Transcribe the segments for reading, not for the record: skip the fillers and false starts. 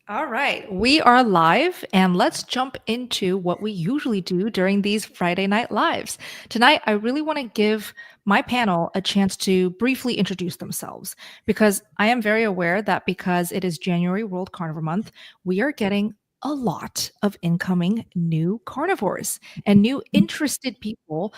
All right, we are live and let's jump into what we usually do during these Friday night lives. Tonight, I really want to give my panel a chance to briefly introduce themselves because I am very aware that because it is January World Carnivore Month, we are getting a lot of incoming new carnivores and new interested people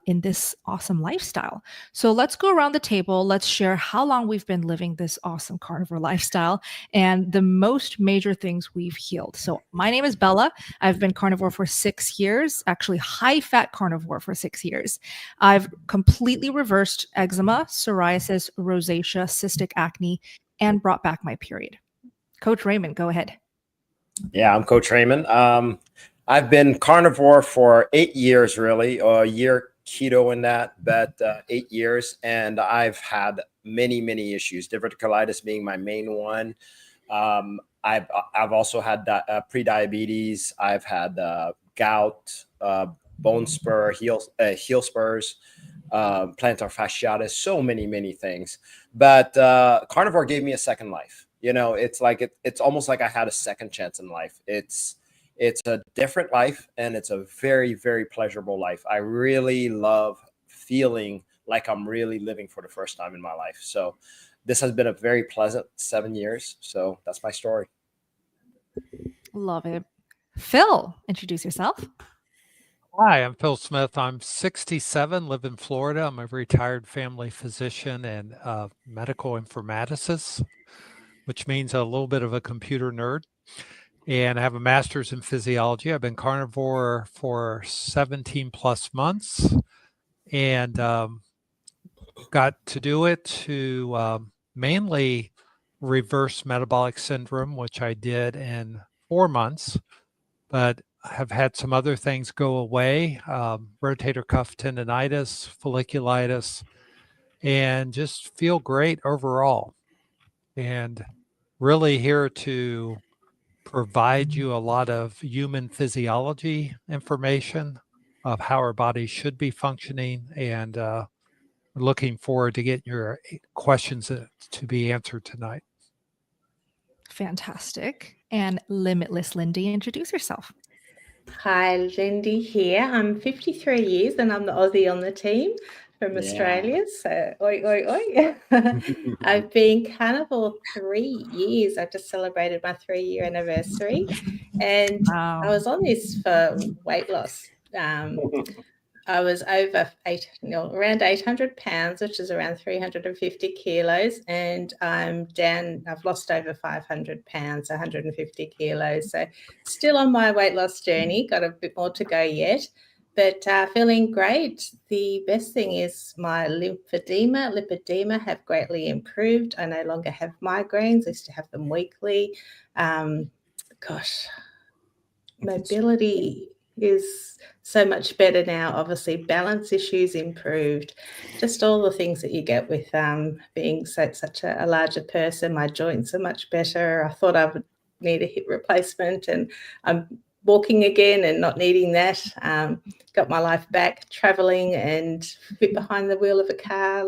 in this awesome lifestyle. So let's go around the table. Let's share how long we've been living this awesome carnivore lifestyle and the most major things we've healed. So, my name is Bella. I've been carnivore for 6 years, actually, high fat carnivore for 6 years. I've completely reversed eczema, psoriasis, rosacea, cystic acne, and brought back my period. Coach Raymond, go ahead. Yeah, I'm Coach Raymond. I've been carnivore for 8 years, really, a year keto in that, but 8 years. And I've had many issues, diverticulitis being my main one. I've also had pre-diabetes. I've had gout, bone spur, heel spurs, plantar fasciitis, so many things. But carnivore gave me a second life. You know, it's like it's almost like I had a second chance in life. It's a different life, and it's a very pleasurable life. I really love feeling like I'm really living for the first time in my life. So this has been a very pleasant 7 years. So that's my story. Love it. Phil, introduce yourself. Hi, I'm Phil Smith. I'm 67, live in Florida. I'm a retired family physician and medical informaticist, which means a little bit of a computer nerd. And I have a master's in physiology. I've been carnivore for 17 plus months and got to do it to mainly reverse metabolic syndrome, which I did in 4 months, but have had some other things go away, rotator cuff tendonitis, folliculitis, and just feel great overall. And really here to provide you a lot of human physiology information of how our body should be functioning, and looking forward to getting your questions to be answered tonight. Fantastic. And Limitless Lindy, introduce yourself. Hi, Lindy here. I'm 53 years and I'm the Aussie on the team from Australia. So, oi, oi, oi. I've been carnivore 3 years. I've just celebrated my 3-year anniversary. And Wow. I was on this for weight loss. I was over around 800 pounds, which is around 350 kilos. And I've lost over 500 pounds, 150 kilos. So still on my weight loss journey, got a bit more to go yet, but feeling great. The best thing is my lipedema have greatly improved. I no longer have migraines. I used to have them weekly. Mobility is so much better now. Obviously, balance issues improved. Just all the things that you get with being such a larger person. My joints are much better. I thought I would need a hip replacement, and I'm walking again and not needing that. Got my life back, traveling and fit behind the wheel of a car.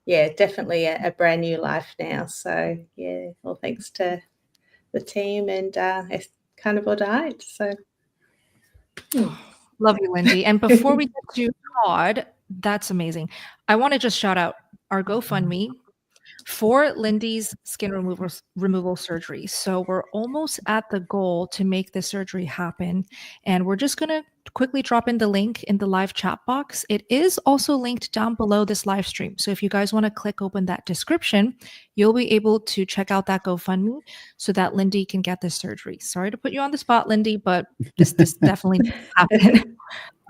Definitely a brand new life now. So yeah, all thanks to the team and Carnivore Diet. So love you, Lindy. And before we get to Todd, that's amazing. I want to just shout out our GoFundMe for Lindy's skin removal surgery. So we're almost at the goal to make this surgery happen. And we're just going to quickly drop in the link in the live chat box. It is also linked down below this live stream. So if you guys want to click open that description, you'll be able to check out that GoFundMe so that Lindy can get this surgery. Sorry to put you on the spot, Lindy, but this definitely needs to happen.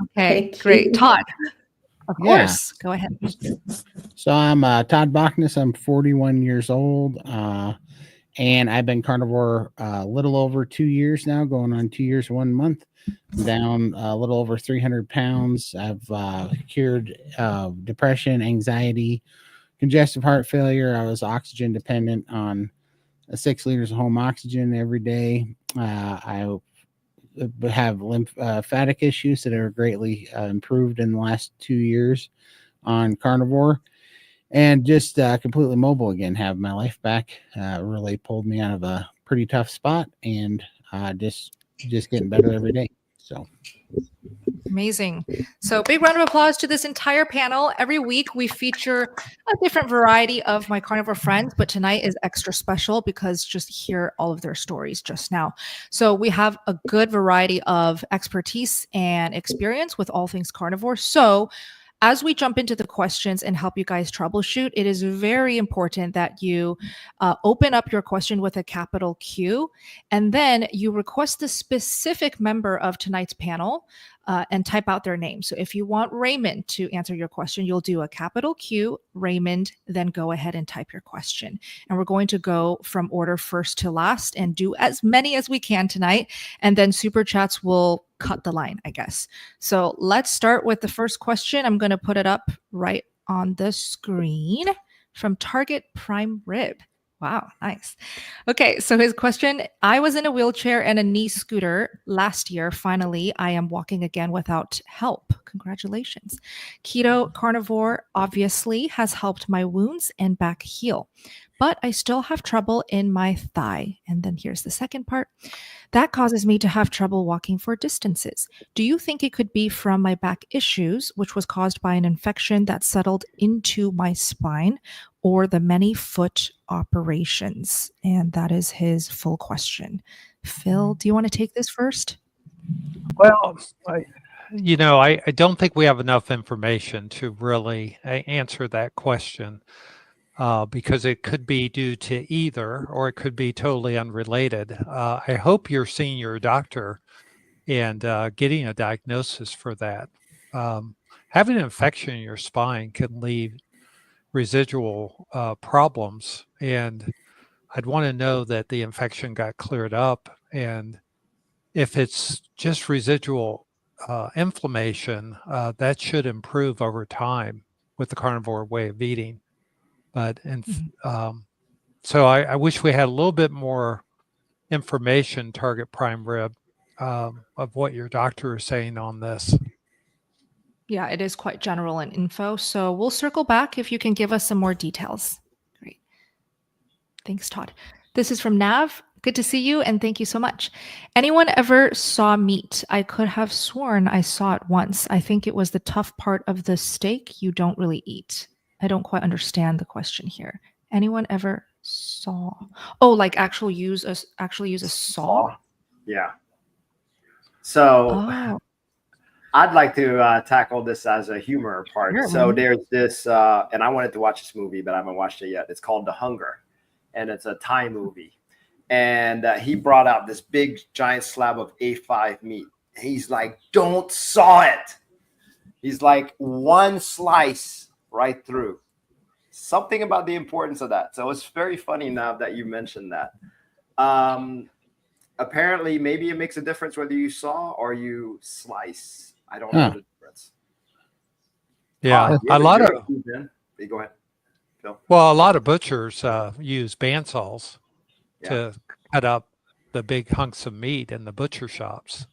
Okay, great. Todd. Of course. Go ahead. So I'm Todd Bockness. I'm 41 years old, and I've been carnivore a little over 2 years now, going on 2 years, 1 month. Down a little over 300 pounds. I've cured depression, anxiety, congestive heart failure. I was oxygen dependent on 6 liters of home oxygen every day. I have lymphatic issues that are greatly improved in the last 2 years on carnivore, and just completely mobile again. Have my life back. Really pulled me out of a pretty tough spot, and just getting better every day. So. Amazing. So big round of applause to this entire panel. Every week we feature a different variety of my carnivore friends, but tonight is extra special because just hear all of their stories just now. So we have a good variety of expertise and experience with all things carnivore. So as we jump into the questions and help you guys troubleshoot, it is very important that you open up your question with a capital Q, and then you request the specific member of tonight's panel and type out their name. So if you want Raymond to answer your question, you'll do a capital Q, Raymond, then go ahead and type your question. And we're going to go from order first to last and do as many as we can tonight. And then Super Chats will cut the line, I guess. So let's start with the first question. I'm going to put it up right on the screen from Target Prime Rib. Wow, nice. Okay, so his question, I was in a wheelchair and a knee scooter last year. Finally, I am walking again without help. Congratulations. Keto carnivore obviously has helped my wounds and back heal, but I still have trouble in my thigh. And then here's the second part. That causes me to have trouble walking for distances. Do you think it could be from my back issues, which was caused by an infection that settled into my spine, or the many foot operations? And that is his full question. Phil, do you want to take this first? Well, I don't think we have enough information to really answer that question. Because it could be due to either, or it could be totally unrelated. I hope you're seeing your doctor and getting a diagnosis for that. Having an infection in your spine can leave residual problems, and I'd want to know that the infection got cleared up. And if it's just residual inflammation, that should improve over time with the carnivore way of eating. But so I wish we had a little bit more information, Target Prime Rib, of what your doctor is saying on this. Yeah, it is quite general in info. So we'll circle back if you can give us some more details. Great. Thanks, Todd. This is from Nav. Good to see you, and thank you so much. Anyone ever saw meat? I could have sworn I saw it once. I think it was the tough part of the steak you don't really eat. I don't quite understand the question here. Anyone ever saw? Oh, like actually use a saw? Yeah. So Oh. I'd like to tackle this as a humor part. Sure, so man. there's this, and I wanted to watch this movie, but I haven't watched it yet. It's called The Hunger, and it's a Thai movie. And he brought out this big giant slab of A5 meat. He's like, don't saw it. He's like, one slice right through. Something about the importance of that. So it's very funny now that you mentioned that. Apparently, maybe it makes a difference whether you saw or you slice. I don't know the difference. Yeah, a lot of. Go ahead, Phil. Well, a lot of butchers use bandsaws to cut up the big hunks of meat in the butcher shops.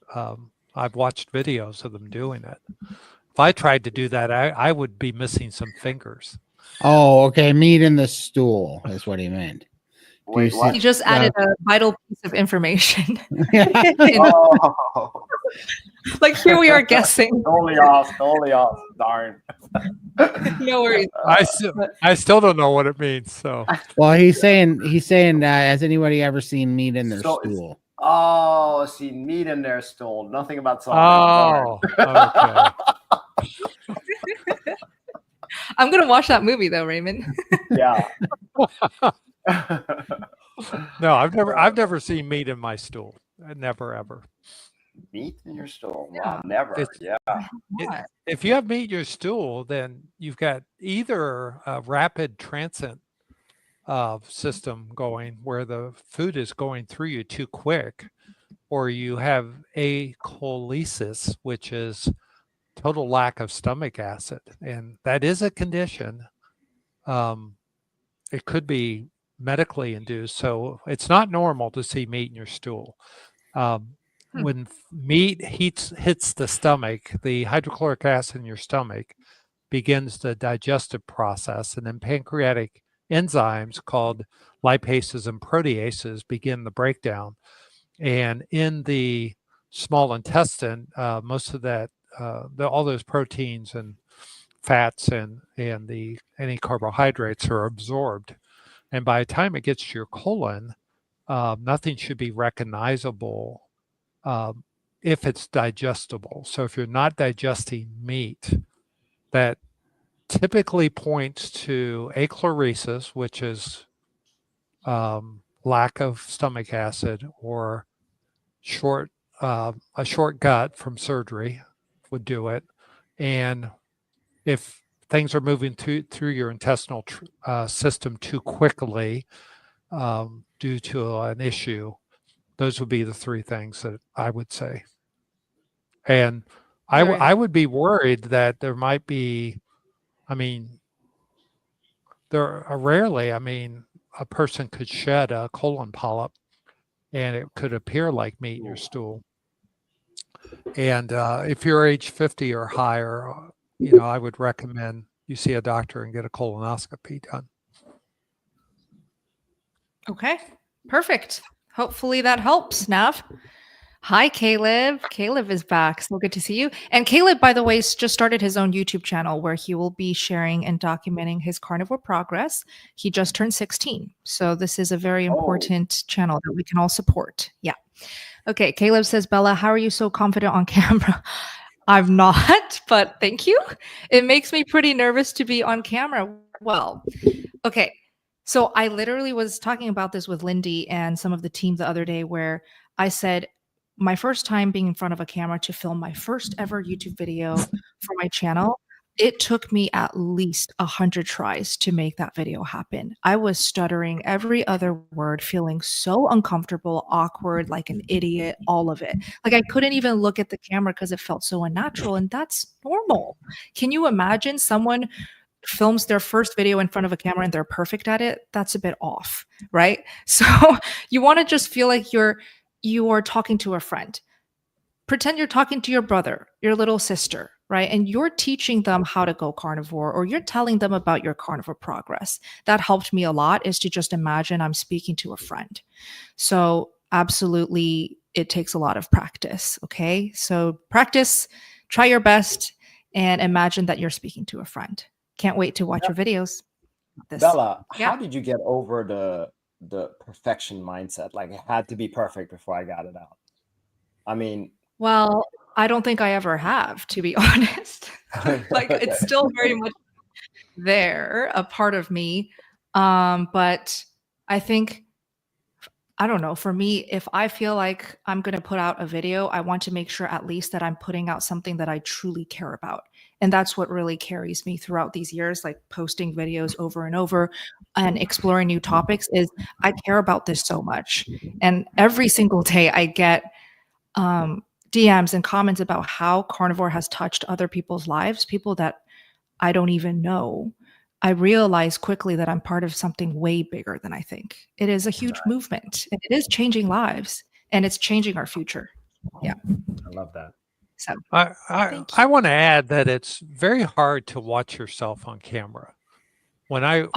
I've watched videos of them doing it. If I tried to do that, I would be missing some fingers. Oh, okay. Meat in the stool is what he meant. Wait, what? He just added a vital piece of information. Oh. Like here we are guessing. Totally off. Darn. No worries. I still don't know what it means. So. Well, he's saying, has anybody ever seen meat in their stool? Oh, see, meat in their stool. Nothing about salt. Oh, okay. I'm gonna watch that movie though, Raymond. Yeah. No, I've never seen meat in my stool. Never ever. Meat in your stool? Yeah. Wow, never. If you have meat in your stool, then you've got either a rapid transit system going where the food is going through you too quick, or you have acolysis, which is total lack of stomach acid, and that is a condition. It could be medically induced, so it's not normal to see meat in your stool. When meat hits the stomach, the hydrochloric acid in your stomach begins the digestive process, and then pancreatic enzymes called lipases and proteases begin the breakdown. And in the small intestine, most of that, all those proteins and fats and any carbohydrates are absorbed. And by the time it gets to your colon, nothing should be recognizable if it's digestible. So if you're not digesting meat, that typically points to achloresis, which is lack of stomach acid, or a short gut from surgery would do it. And if things are moving through your intestinal system too quickly due to an issue, those would be the three things that I would say. And I would be worried that there might be, I mean, there are rarely, I mean, a person could shed a colon polyp and it could appear like meat in your stool. And if you're age 50 or higher, you know, I would recommend you see a doctor and get a colonoscopy done. Okay, perfect. Hopefully that helps, Nav. Hi, Caleb. Caleb is back. So good to see you. And Caleb, by the way, just started his own YouTube channel where he will be sharing and documenting his carnivore progress. He just turned 16. So this is a very important channel that we can all support. Yeah. Okay, Caleb says, Bella, how are you so confident on camera? I'm not, but thank you. It makes me pretty nervous to be on camera. Well, okay. So I literally was talking about this with Lindy and some of the team the other day where I said, my first time being in front of a camera to film my first ever YouTube video for my channel, it took me at least 100 tries to make that video happen. I was stuttering every other word, feeling so uncomfortable, awkward, like an idiot, all of it. Like I couldn't even look at the camera because it felt so unnatural, and that's normal. Can you imagine someone films their first video in front of a camera and they're perfect at it? That's a bit off, right? So you want to just feel like you are talking to a friend. Pretend you're talking to your brother, your little sister, right? And you're teaching them how to go carnivore, or you're telling them about your carnivore progress. That helped me a lot, is to just imagine I'm speaking to a friend. So absolutely, it takes a lot of practice, okay? So practice, try your best, and imagine that you're speaking to a friend. Can't wait to watch your videos. Bella, how did you get over the perfection mindset? Like it had to be perfect before I got it out. I mean, well, I don't think I ever have, to be honest. Like it's still very much there, a part of me. But I think, I don't know, for me, if I feel like I'm going to put out a video, I want to make sure at least that I'm putting out something that I truly care about. And that's what really carries me throughout these years, like posting videos over and over and exploring new topics, is I care about this so much. And every single day I get DMs and comments about how carnivore has touched other people's lives, people that I don't even know. I realize quickly that I'm part of something way bigger than I think. It is a huge movement, and it is changing lives, and it's changing our future. Yeah. I love that. So I want to add that it's very hard to watch yourself on camera. When I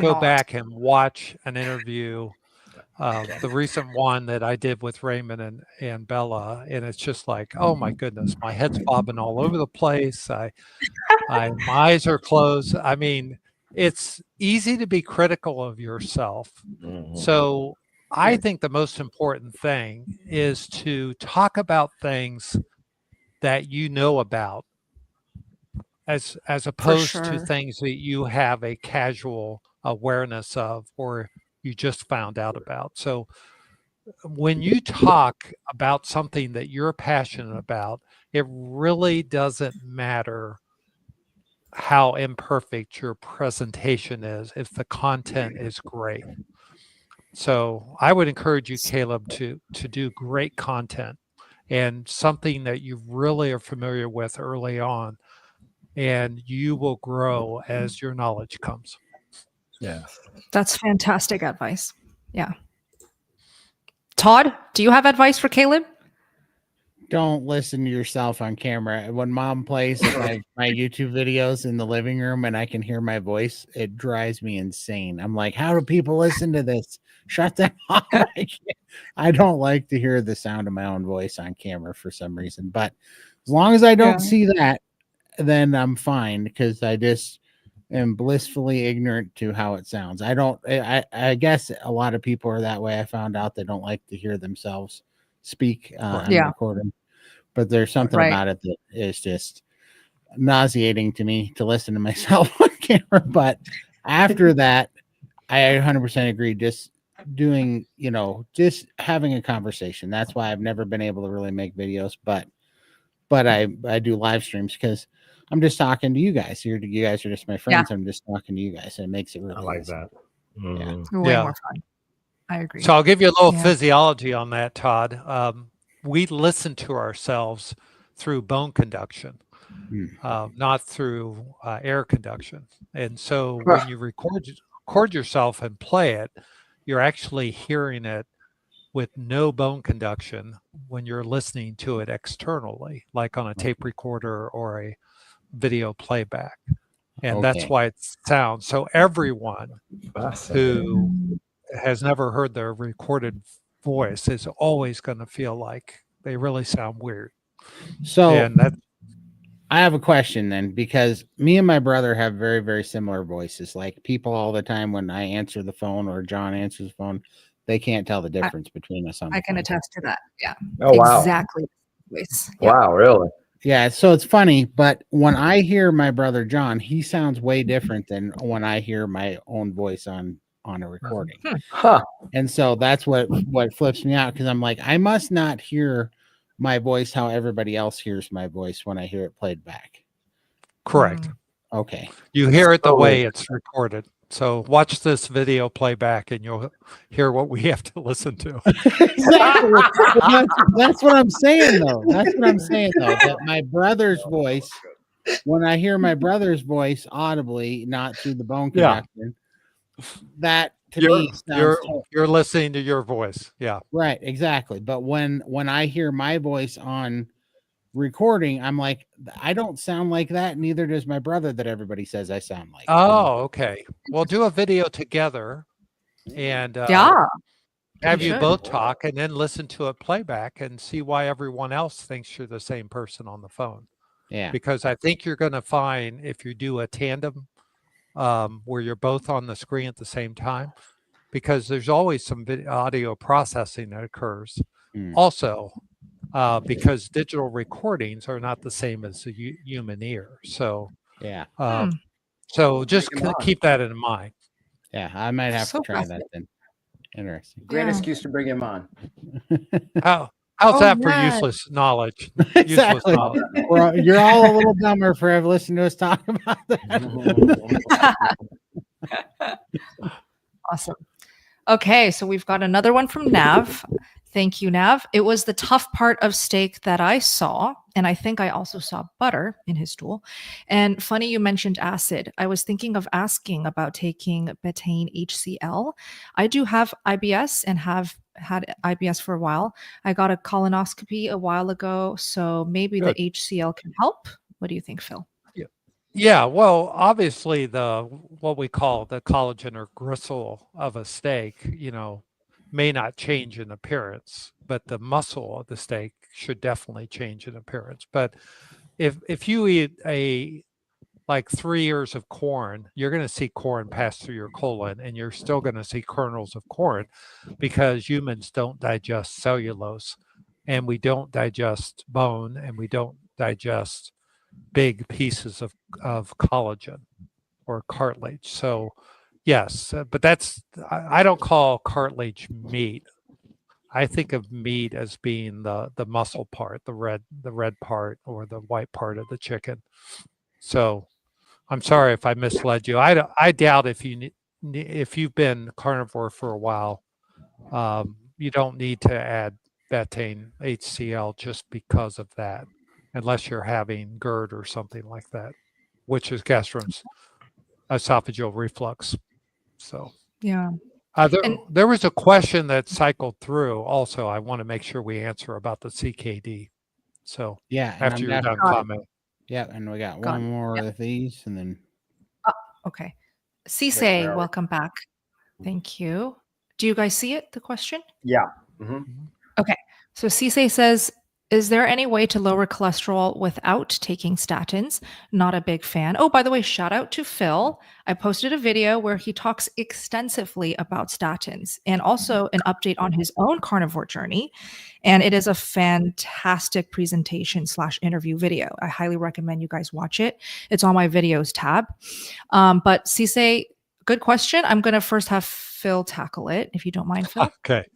go back and watch an interview, the recent one that I did with Raymond and Bella, and it's just like, oh my goodness, my head's bobbing all over the place. My eyes are closed. I mean, it's easy to be critical of yourself. Mm-hmm. So I think the most important thing is to talk about things that you know about, as opposed to things that you have a casual awareness of or you just found out about. So when you talk about something that you're passionate about, it really doesn't matter how imperfect your presentation is if the content is great. So I would encourage you, Caleb, to do great content and something that you really are familiar with early on, and you will grow as your knowledge comes. Yeah. That's fantastic advice. Yeah. Todd, do you have advice for Caleb? don't listen to yourself on camera. When mom plays my YouTube videos in the living room and I can hear my voice, it drives me insane. I'm like, how do people listen to this? Shut them off. I don't like to hear the sound of my own voice on camera for some reason. But as long as I don't see that, then I'm fine, because I just am blissfully ignorant to how it sounds. I guess a lot of people are that way. I found out they don't like to hear themselves speak on recording, but there's something about it that is just nauseating to me to listen to myself on camera. But after that, I 100% agree. Just doing, just having a conversation. That's why I've never been able to really make videos, but I do live streams, because I'm just talking to you guys. You guys are just my friends. I'm just talking to you guys. And it makes it really easy. That. Way more fun. I agree. So I'll give you a little physiology on that, Todd. We listen to ourselves through bone conduction, not through air conduction. And so when you record yourself and play it, you're actually hearing it with no bone conduction when you're listening to it externally, like on a tape recorder or a video playback. And that's why it sounds. So everyone who has never heard their recorded voice is always going to feel like they really sound weird. So I have a question then, because me and my brother have very, very similar voices. Like, people all the time, when I answer the phone or John answers the phone, they can't tell the difference between us. I can attest to that. Yeah. Oh, wow. Exactly. Voice. Wow, really? Yeah. So it's funny, but when I hear my brother John, he sounds way different than when I hear my own voice on a recording. And so that's what flips me out, because I'm like, I must not hear my voice how everybody else hears my voice when I hear it played back. Correct. Okay. You hear it the way it's recorded. So watch this video playback and you'll hear what we have to listen to. Exactly. That's what I'm saying, though. That my brother's voice, when I hear my brother's voice audibly, not through the bone conduction, that to me sounds you're listening to your voice. Yeah. Right, exactly. But when I hear my voice on recording, I'm like, I don't sound like that. Neither does my brother that everybody says I sound like. Oh, okay. We'll do a video together and have you both talk, and then listen to it playback and see why everyone else thinks you're the same person on the phone. Yeah. Because I think you're going to find, if you do a tandem where you're both on the screen at the same time, because there's always some audio processing that occurs. Also, because digital recordings are not the same as the human ear. So, so just keep that in mind. Yeah, I might have to try that then. Interesting. Great excuse to bring him on. How's that for useless knowledge? Exactly. Useless knowledge. You're all a little dumber for having listened to us talk about that. Awesome. Okay, so we've got another one from Nav. Thank you, Nav. It was the tough part of steak that I saw, and I think I also saw butter in his stool. And funny you mentioned acid. I was thinking of asking about taking betaine HCL. I do have IBS and have had IBS for a while. I got a colonoscopy a while ago, so maybe the HCL can help. What do you think, Phil? Yeah, well, obviously what we call the collagen or gristle of a steak, may not change in appearance, but the muscle of the steak should definitely change in appearance. But if you eat like 3 ears of corn, you're going to see corn pass through your colon, and you're still going to see kernels of corn, because humans don't digest cellulose, and we don't digest bone, and we don't digest big pieces of collagen or cartilage. So yes, but I don't call cartilage meat. I think of meat as being the muscle part, the red part or the white part of the chicken. So I'm sorry if I misled you. I doubt if you've been carnivore for a while, you don't need to add betaine HCL just because of that, unless you're having GERD or something like that, which is gastroesophageal reflux. So yeah. There was a question that cycled through also. I want to make sure we answer about the CKD. So Yeah. And after you're done Got it. commenting. Yeah. And we got Got one it. more Yeah. of these and then. Okay. Wait, Cisse, where are we? welcome back. Thank you. Do you guys see it, the question? Yeah. Mhm. Okay. So Cisse says, is there any way to lower cholesterol without taking statins? Not a big fan. Oh, by the way, shout out to Phil. I posted a video where he talks extensively about statins and also an update on his own carnivore journey. And it is a fantastic presentation / interview video. I highly recommend you guys watch it. It's on my videos tab. But Cisse, good question. I'm going to first have Phil tackle it, if you don't mind, Phil. Okay.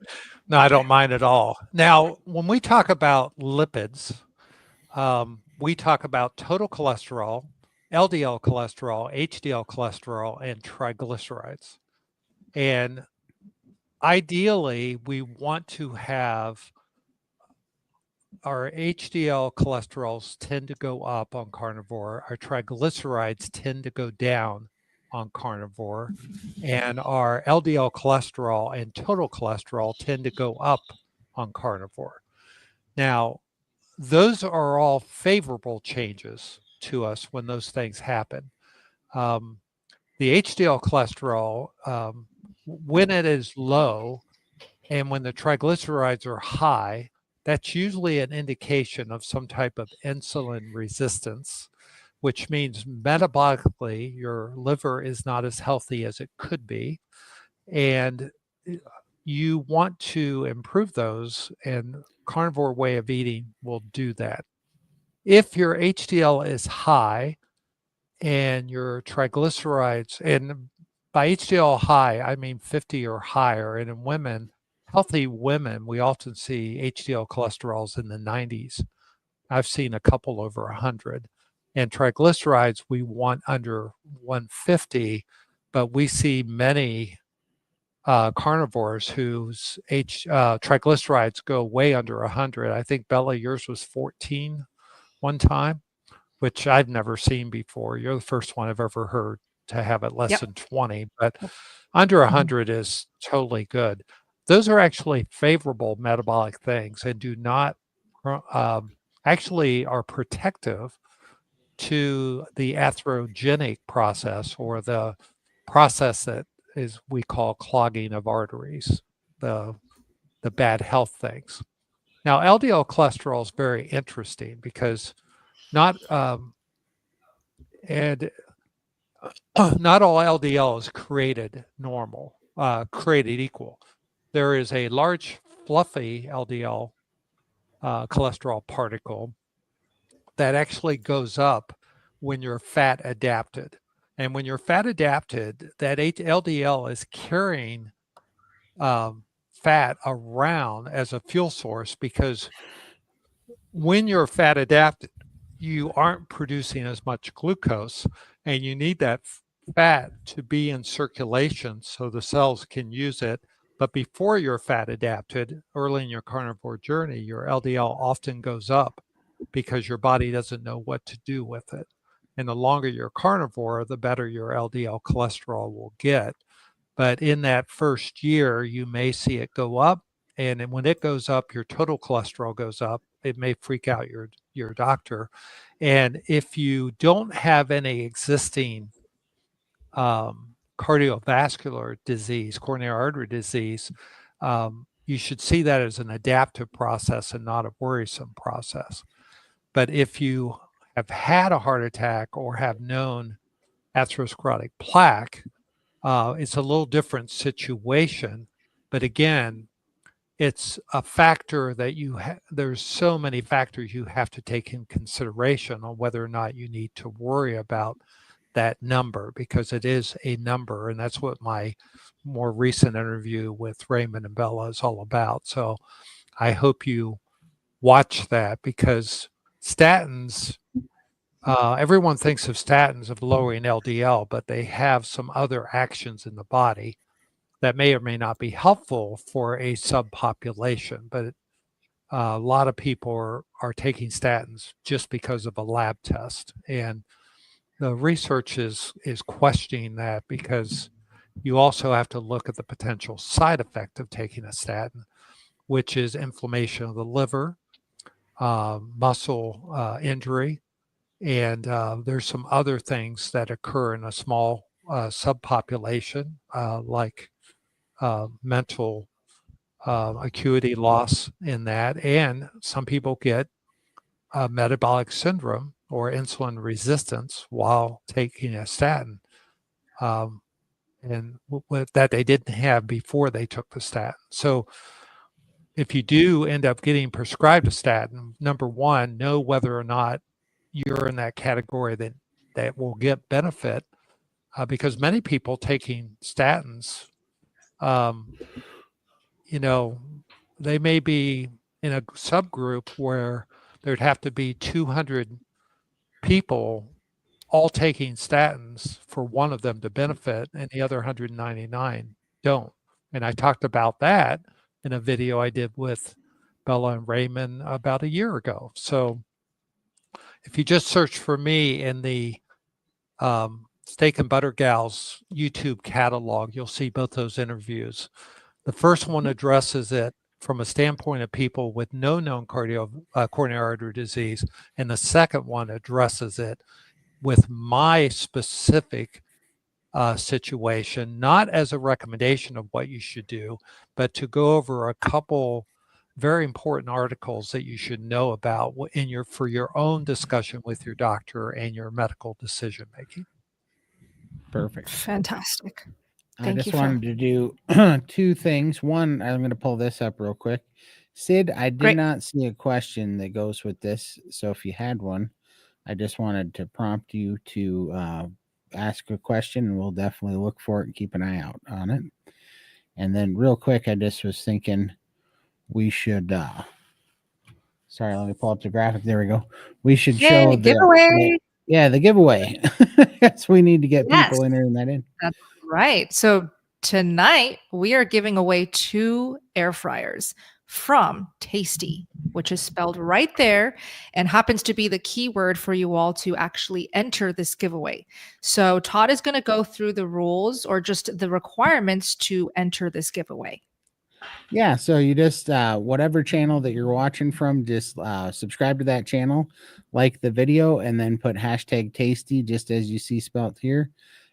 No, I don't mind at all. Now, when we talk about lipids, we talk about total cholesterol, LDL cholesterol, HDL cholesterol, and triglycerides. And ideally, we want to have our HDL cholesterols tend to go up on carnivore. Our triglycerides tend to go down on carnivore. And our LDL cholesterol and total cholesterol tend to go up on carnivore. Now, those are all favorable changes to us when those things happen. The HDL cholesterol, when it is low and when the triglycerides are high, that's usually an indication of some type of insulin resistance, which means metabolically your liver is not as healthy as it could be. And you want to improve those, and carnivore way of eating will do that. If your HDL is high and your triglycerides, and by HDL high, I mean 50 or higher, and in women, healthy women, we often see HDL cholesterols in the 90s. I've seen a couple over 100. And triglycerides, we want under 150, but we see many carnivores whose triglycerides go way under 100. I think, Bella, yours was 14 one time, which I've never seen before. You're the first one I've ever heard to have it less than 20, but under 100 is totally good. Those are actually favorable metabolic things and do not actually are protective to the atherogenic process, or the process that is we call clogging of arteries, the bad health things. Now, LDL cholesterol is very interesting because not and not all LDL is created normal, created equal. There is a large fluffy LDL cholesterol particle that actually goes up when you're fat adapted. And when you're fat adapted, that LDL is carrying fat around as a fuel source, because when you're fat adapted, you aren't producing as much glucose, and you need that fat to be in circulation so the cells can use it. But before you're fat adapted, early in your carnivore journey, your LDL often goes up because your body doesn't know what to do with it. And the longer you're carnivore, the better your LDL cholesterol will get. But in that first year, you may see it go up. And when it goes up, your total cholesterol goes up. It may freak out your doctor. And if you don't have any existing cardiovascular disease, coronary artery disease, you should see that as an adaptive process and not a worrisome process. But if you have had a heart attack or have known atherosclerotic plaque, it's a little different situation. But again, it's a factor that there's so many factors you have to take in consideration on whether or not you need to worry about that number, because it is a number. And that's what my more recent interview with Raymond and Bella is all about. So I hope you watch that, because statins, everyone thinks of statins of lowering LDL, but they have some other actions in the body that may or may not be helpful for a subpopulation. But a lot of people are taking statins just because of a lab test. And the research is questioning that, because you also have to look at the potential side effect of taking a statin, which is inflammation of the liver, muscle injury. And there's some other things that occur in a small subpopulation, like mental acuity loss in that. And some people get metabolic syndrome or insulin resistance while taking a statin, and that they didn't have before they took the statin. So if you do end up getting prescribed a statin, number one, know whether or not you're in that category that will get benefit, because many people taking statins, they may be in a subgroup where there'd have to be 200 people all taking statins for one of them to benefit, and the other 199 don't. And I talked about that in a video I did with Bella and Raymond about a year ago. So if you just search for me in the Steak and Butter Gals YouTube catalog, you'll see both those interviews. The first one addresses it from a standpoint of people with no known coronary artery disease, and the second one addresses it with my specific situation, not as a recommendation of what you should do, but to go over a couple very important articles that you should know about for your own discussion with your doctor and your medical decision making. Perfect. Fantastic. I Thank just you, Phil. wanted to do two things. One, I'm going to pull this up real quick. Sid, I did Great. not see a question that goes with this. So if you had one, I just wanted to prompt you to ask a question, and we'll definitely look for it and keep an eye out on it. And then real quick, I just was thinking we should, sorry, let me pull up the graphic. There we go. We should show the giveaway. the giveaway. Yes, we need to get Yes. people entering that in. That's right. So tonight we are giving away 2 air fryers from Tasty, which is spelled right there and happens to be the keyword for you all to actually enter this giveaway. So Todd is going to go through the rules or just the requirements to enter this giveaway. Yeah, so you just whatever channel that you're watching from, just subscribe to that channel, like the video, and then put hashtag tasty, just as you see spelled here,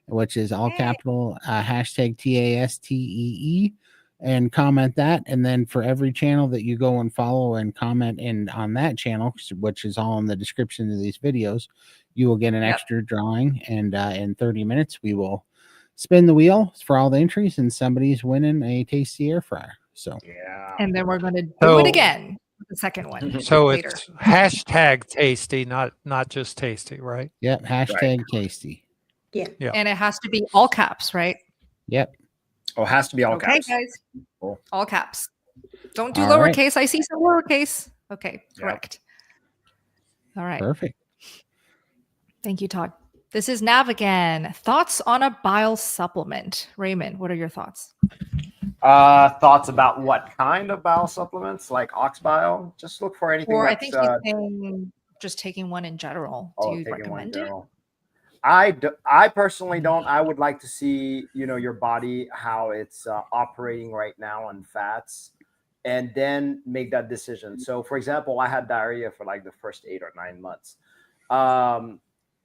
which is all capital hashtag TASTEE, and comment that. And then for every channel that you go and follow and comment on that channel, which is all in the description of these videos, you will get an extra drawing. And in 30 minutes, we will spin the wheel for all the entries, and somebody's winning a Tasty air fryer. So Yeah. And then we're going to do it again, the second one. So later. it's hashtag tasty, not just tasty, right? Yep, hashtag tasty. Yeah. And it has to be all caps, right? Yep. Oh, it has to be all Okay, caps. guys. Cool. All caps. Don't do All right. lowercase. I see some lowercase. Okay, Yeah. correct. All right. Perfect. Thank you, Todd. This is Nav again. Thoughts on a bile supplement. Raymond, what are your thoughts? Thoughts about what kind of bile supplements, like ox bile? Just look for anything Or I that's think he's saying just taking one in general. Do you taking one in recommend it? general. I personally don't. I would like to see, your body, how it's operating right now on fats, and then make that decision. So, for example, I had diarrhea for like the first 8 or 9 months.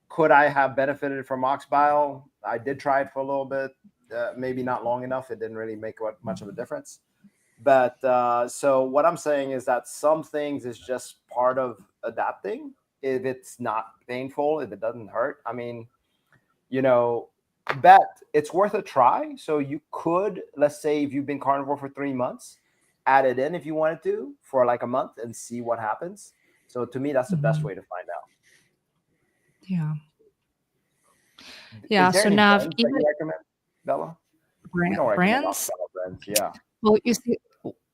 Could I have benefited from ox bile? I did try it for a little bit, maybe not long enough. It didn't really make much of a difference. But so what I'm saying is that some things is just part of adapting. If it's not painful, if it doesn't hurt, I mean, bet it's worth a try. So you could, let's say if you've been carnivore for 3 months, add it in if you wanted to for like a month and see what happens. So to me, that's the best way to find out. Yeah. Yeah. Is there So any Nav, brands that even you recommend, Bella? We don't recommend brands. ox bile brands. Yeah. Well, you see,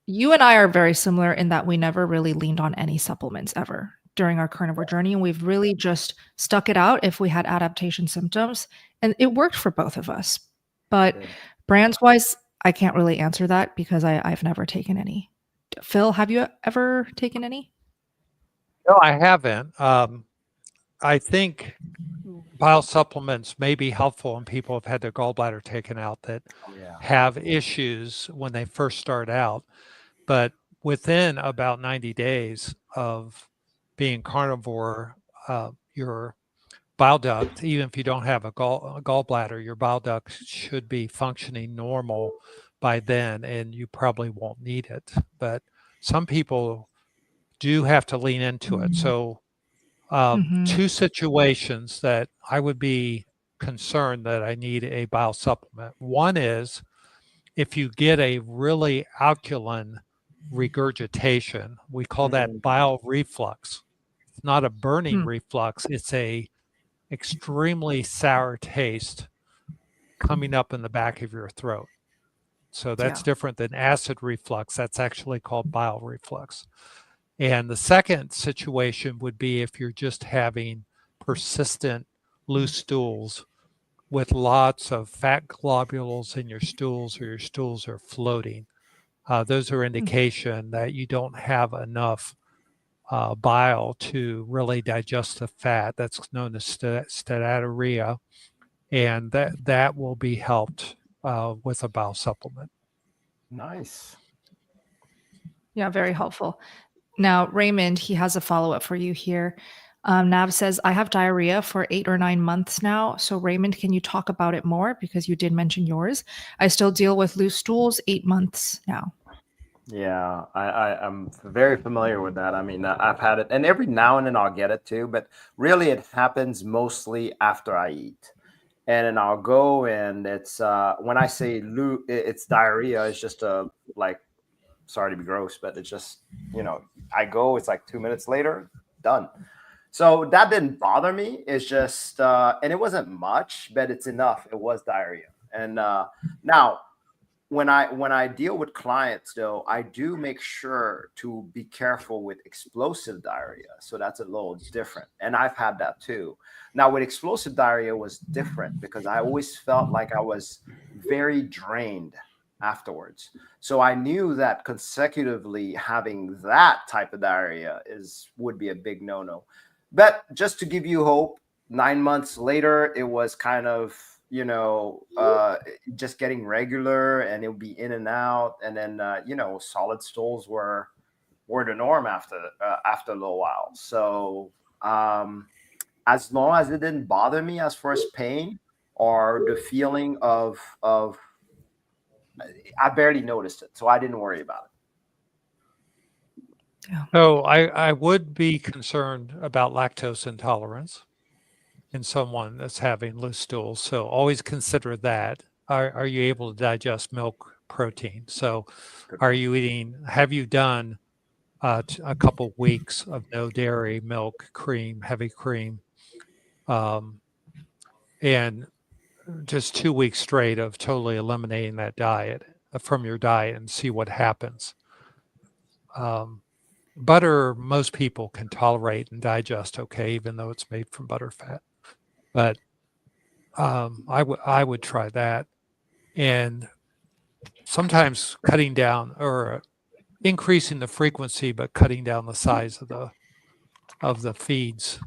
you and I are very similar in that we never really leaned on any supplements ever during our carnivore journey. And we've really just stuck it out if we had adaptation symptoms. And it worked for both of us. But brands wise, I can't really answer that because I've never taken any. Phil, have you ever taken any? No, I haven't. I think bile supplements may be helpful in people who've had their gallbladder taken out that have issues when they first start out. But within about 90 days of being carnivore, your bile duct, even if you don't have a gallbladder, your bile duct should be functioning normal by then, and you probably won't need it. But some people do have to lean into it. So two situations that I would be concerned that I need a bile supplement. One is if you get a really alkaline regurgitation, we call that bile reflux. It's not a burning reflux, it's a extremely sour taste coming up in the back of your throat. So that's different than acid reflux. That's actually called bile reflux. And the second situation would be if you're just having persistent loose stools with lots of fat globules in your stools, or your stools are floating. Those are indication that you don't have enough bile to really digest the fat. That's known as statins, and that will be helped with a bile supplement. Nice. Yeah, very helpful. Now, Raymond, he has a follow-up for you here. Nav says, I have diarrhea for 8 or 9 months now. So Raymond, can you talk about it more? Because you did mention yours. I still deal with loose stools 8 months now. Yeah, I'm very familiar with that. I mean, I've had it, and every now and then I'll get it too, but really it happens mostly after I eat. And then I'll go, and it's when I say it's diarrhea, it's just sorry to be gross, but it's just, I go, it's like 2 minutes later, done. So that didn't bother me. It's just, and it wasn't much, but it's enough. It was diarrhea. And now, when I deal with clients, though, I do make sure to be careful with explosive diarrhea. So that's a little different. And I've had that too. Now, with explosive diarrhea was different because I always felt like I was very drained afterwards. So I knew that consecutively having that type of diarrhea would be a big no-no. But just to give you hope, 9 months later, it was kind of, just getting regular, and it would be in and out. And then, solid stools were the norm after a little while. So as long as it didn't bother me as far as pain or the feeling of I barely noticed it. So I didn't worry about it. Yeah. So I would be concerned about lactose intolerance in someone that's having loose stools. So always consider that. Are you able to digest milk protein? So have you done a couple weeks of no dairy, milk, cream, heavy cream, and just 2 weeks straight of totally eliminating that diet from your diet and see what happens. Butter, most people can tolerate and digest okay, even though it's made from butter fat. But I would try that, and sometimes cutting down or increasing the frequency, but cutting down the size of the feeds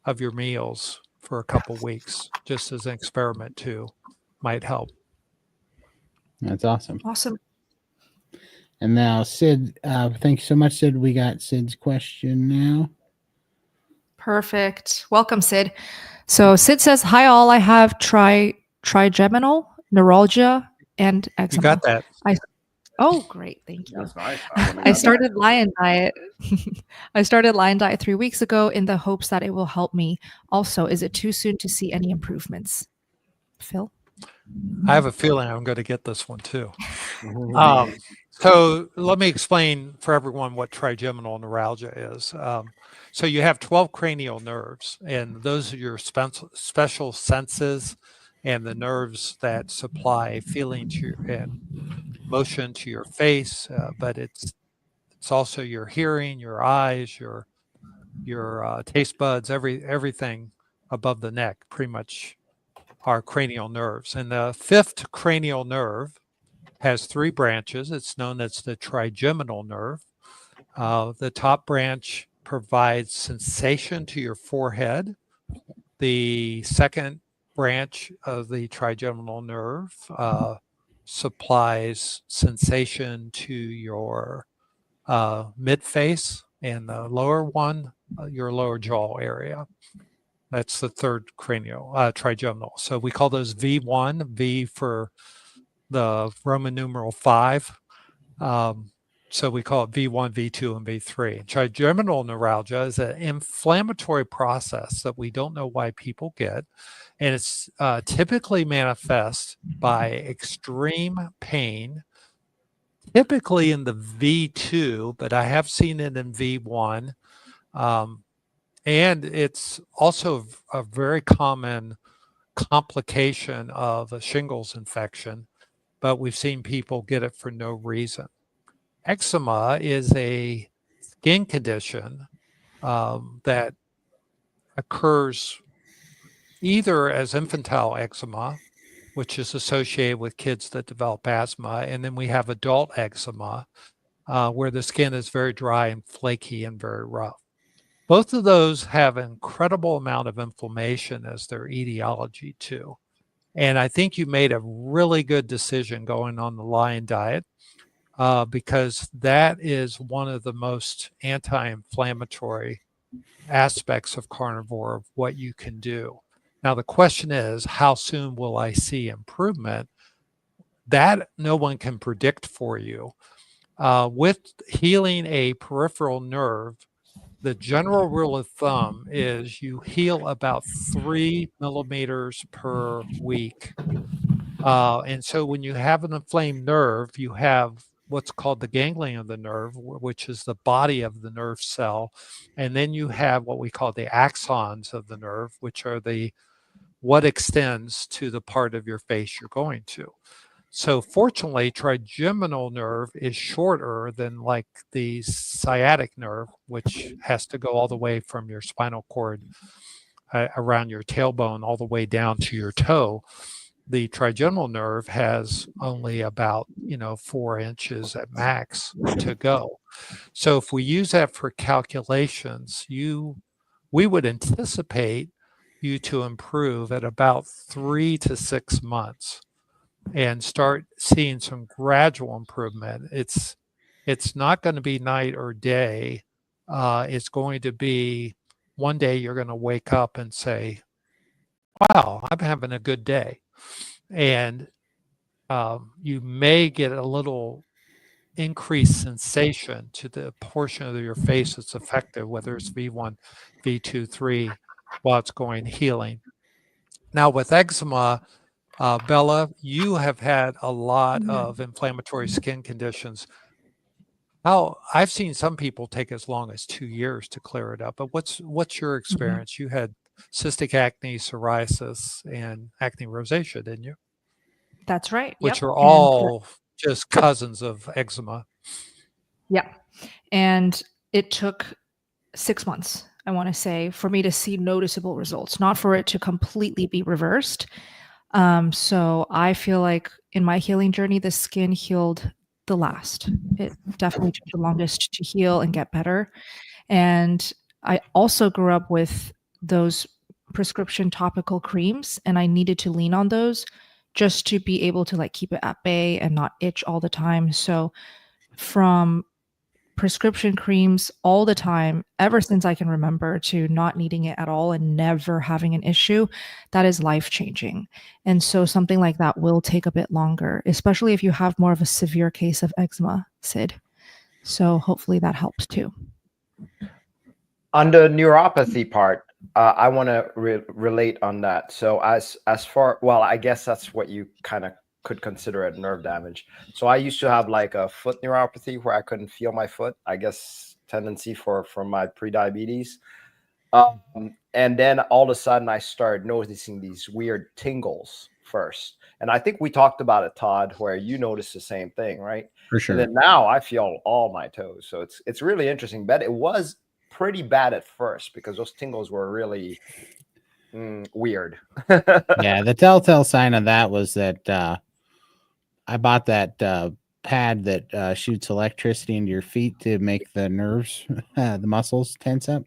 of your meals for a couple weeks, just as an experiment too, might help. That's awesome. Awesome. And now, Sid, thank you so much, Sid. We got Sid's question now. Perfect. Welcome, Sid. So Sid says, hi all, I have trigeminal neuralgia and eczema. You got that. Oh, great. Thank you. That's nice. I started Lion Diet. I started Lion Diet 3 weeks ago in the hopes that it will help me. Also, is it too soon to see any improvements? Phil? I have a feeling I'm going to get this one too. So let me explain for everyone what trigeminal neuralgia is. So you have 12 cranial nerves, and those are your special senses and the nerves that supply feeling to your and motion to your face, but it's also your hearing, your eyes, your taste buds, everything above the neck, pretty much are cranial nerves. And the fifth cranial nerve has 3 branches. It's known as the trigeminal nerve. The top branch provides sensation to your forehead. The second branch of the trigeminal nerve supplies sensation to your mid-face, and the lower one, your lower jaw area. That's the third cranial, trigeminal. So we call those V1, V for the Roman numeral 5. So we call it V1, V2, and V3. Trigeminal neuralgia is an inflammatory process that we don't know why people get. And it's typically manifest by extreme pain, typically in the V2, but I have seen it in V1. And it's also a very common complication of a shingles infection, but we've seen people get it for no reason. Eczema is a skin condition that occurs either as infantile eczema, which is associated with kids that develop asthma, and then we have adult eczema, where the skin is very dry and flaky and very rough. Both of those have an incredible amount of inflammation as their etiology too. And I think you made a really good decision going on the Lion diet, because that is one of the most anti-inflammatory aspects of carnivore, of what you can do. Now, the question is, how soon will I see improvement? That no one can predict for you. With healing a peripheral nerve, the general rule of thumb is you heal about 3 millimeters per week. And so when you have an inflamed nerve, you have what's called the ganglion of the nerve, which is the body of the nerve cell. And then you have what we call the axons of the nerve, which are what extends to the part of your face you're going to. So fortunately, trigeminal nerve is shorter than like the sciatic nerve, which has to go all the way from your spinal cord around your tailbone all the way down to your toe. The trigeminal nerve has only about 4 inches at max to go. So if we use that for calculations, we would anticipate you to improve at about 3 to 6 months and start seeing some gradual improvement. It's not going to be night or day. It's going to be one day you're going to wake up and say, wow, I'm having a good day. And you may get a little increased sensation to the portion of your face that's affected, whether it's V1, V2, 3, while it's going healing. Now with eczema, Bella, you have had a lot of inflammatory skin conditions. I've seen some people take as long as 2 years to clear it up, but what's your experience? You had cystic acne, psoriasis, and acne rosacea, didn't you? That's right. Which Yep. are all just cousins of eczema. Yeah. And it took 6 months, I want to say, for me to see noticeable results, not for it to completely be reversed. So I feel like in my healing journey, the skin healed the last. It definitely took the longest to heal and get better. And I also grew up with those prescription topical creams, and I needed to lean on those just to be able to like keep it at bay and not itch all the time. So from prescription creams all the time, ever since I can remember, to not needing it at all and never having an issue, that is life-changing. And so something like that will take a bit longer, especially if you have more of a severe case of eczema, Sid. So hopefully that helps too. On the neuropathy part, I want to relate on that. So as far, well, I guess that's what you kind of could consider it nerve damage. So I used to have like a foot neuropathy where I couldn't feel my foot. I guess tendency for my pre-diabetes. And then all of a sudden I started noticing these weird tingles first. And I think we talked about it, Todd, where you noticed the same thing, right? For sure. And then now I feel all my toes. So it's really interesting. But it was pretty bad at first because those tingles were really weird. Yeah, the telltale sign of that was that I bought that pad that shoots electricity into your feet to make the nerves, the muscles tense up.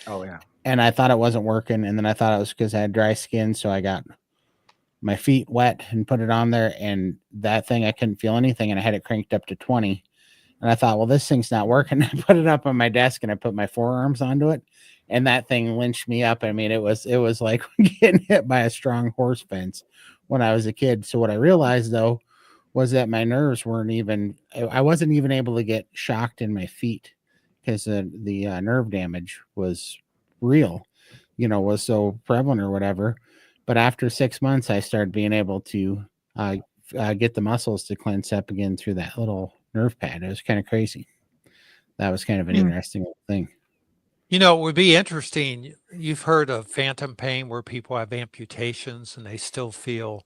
Oh, yeah. And I thought it wasn't working. And then I thought it was because I had dry skin. So I got my feet wet and put it on there. And that thing, I couldn't feel anything. And I had it cranked up to 20. And I thought, well, this thing's not working. I put it up on my desk and I put my forearms onto it, and that thing lynched me up. I mean, it was like getting hit by a strong horse fence when I was a kid. So what I realized though was that my nerves weren't even, I wasn't even able to get shocked in my feet because the nerve damage was real, was so prevalent or whatever. But after 6 months, I started being able to get the muscles to cleanse up again through that little nerve pad. It was kind of crazy. That was kind of an interesting little thing. It would be interesting. You've heard of phantom pain where people have amputations and they still feel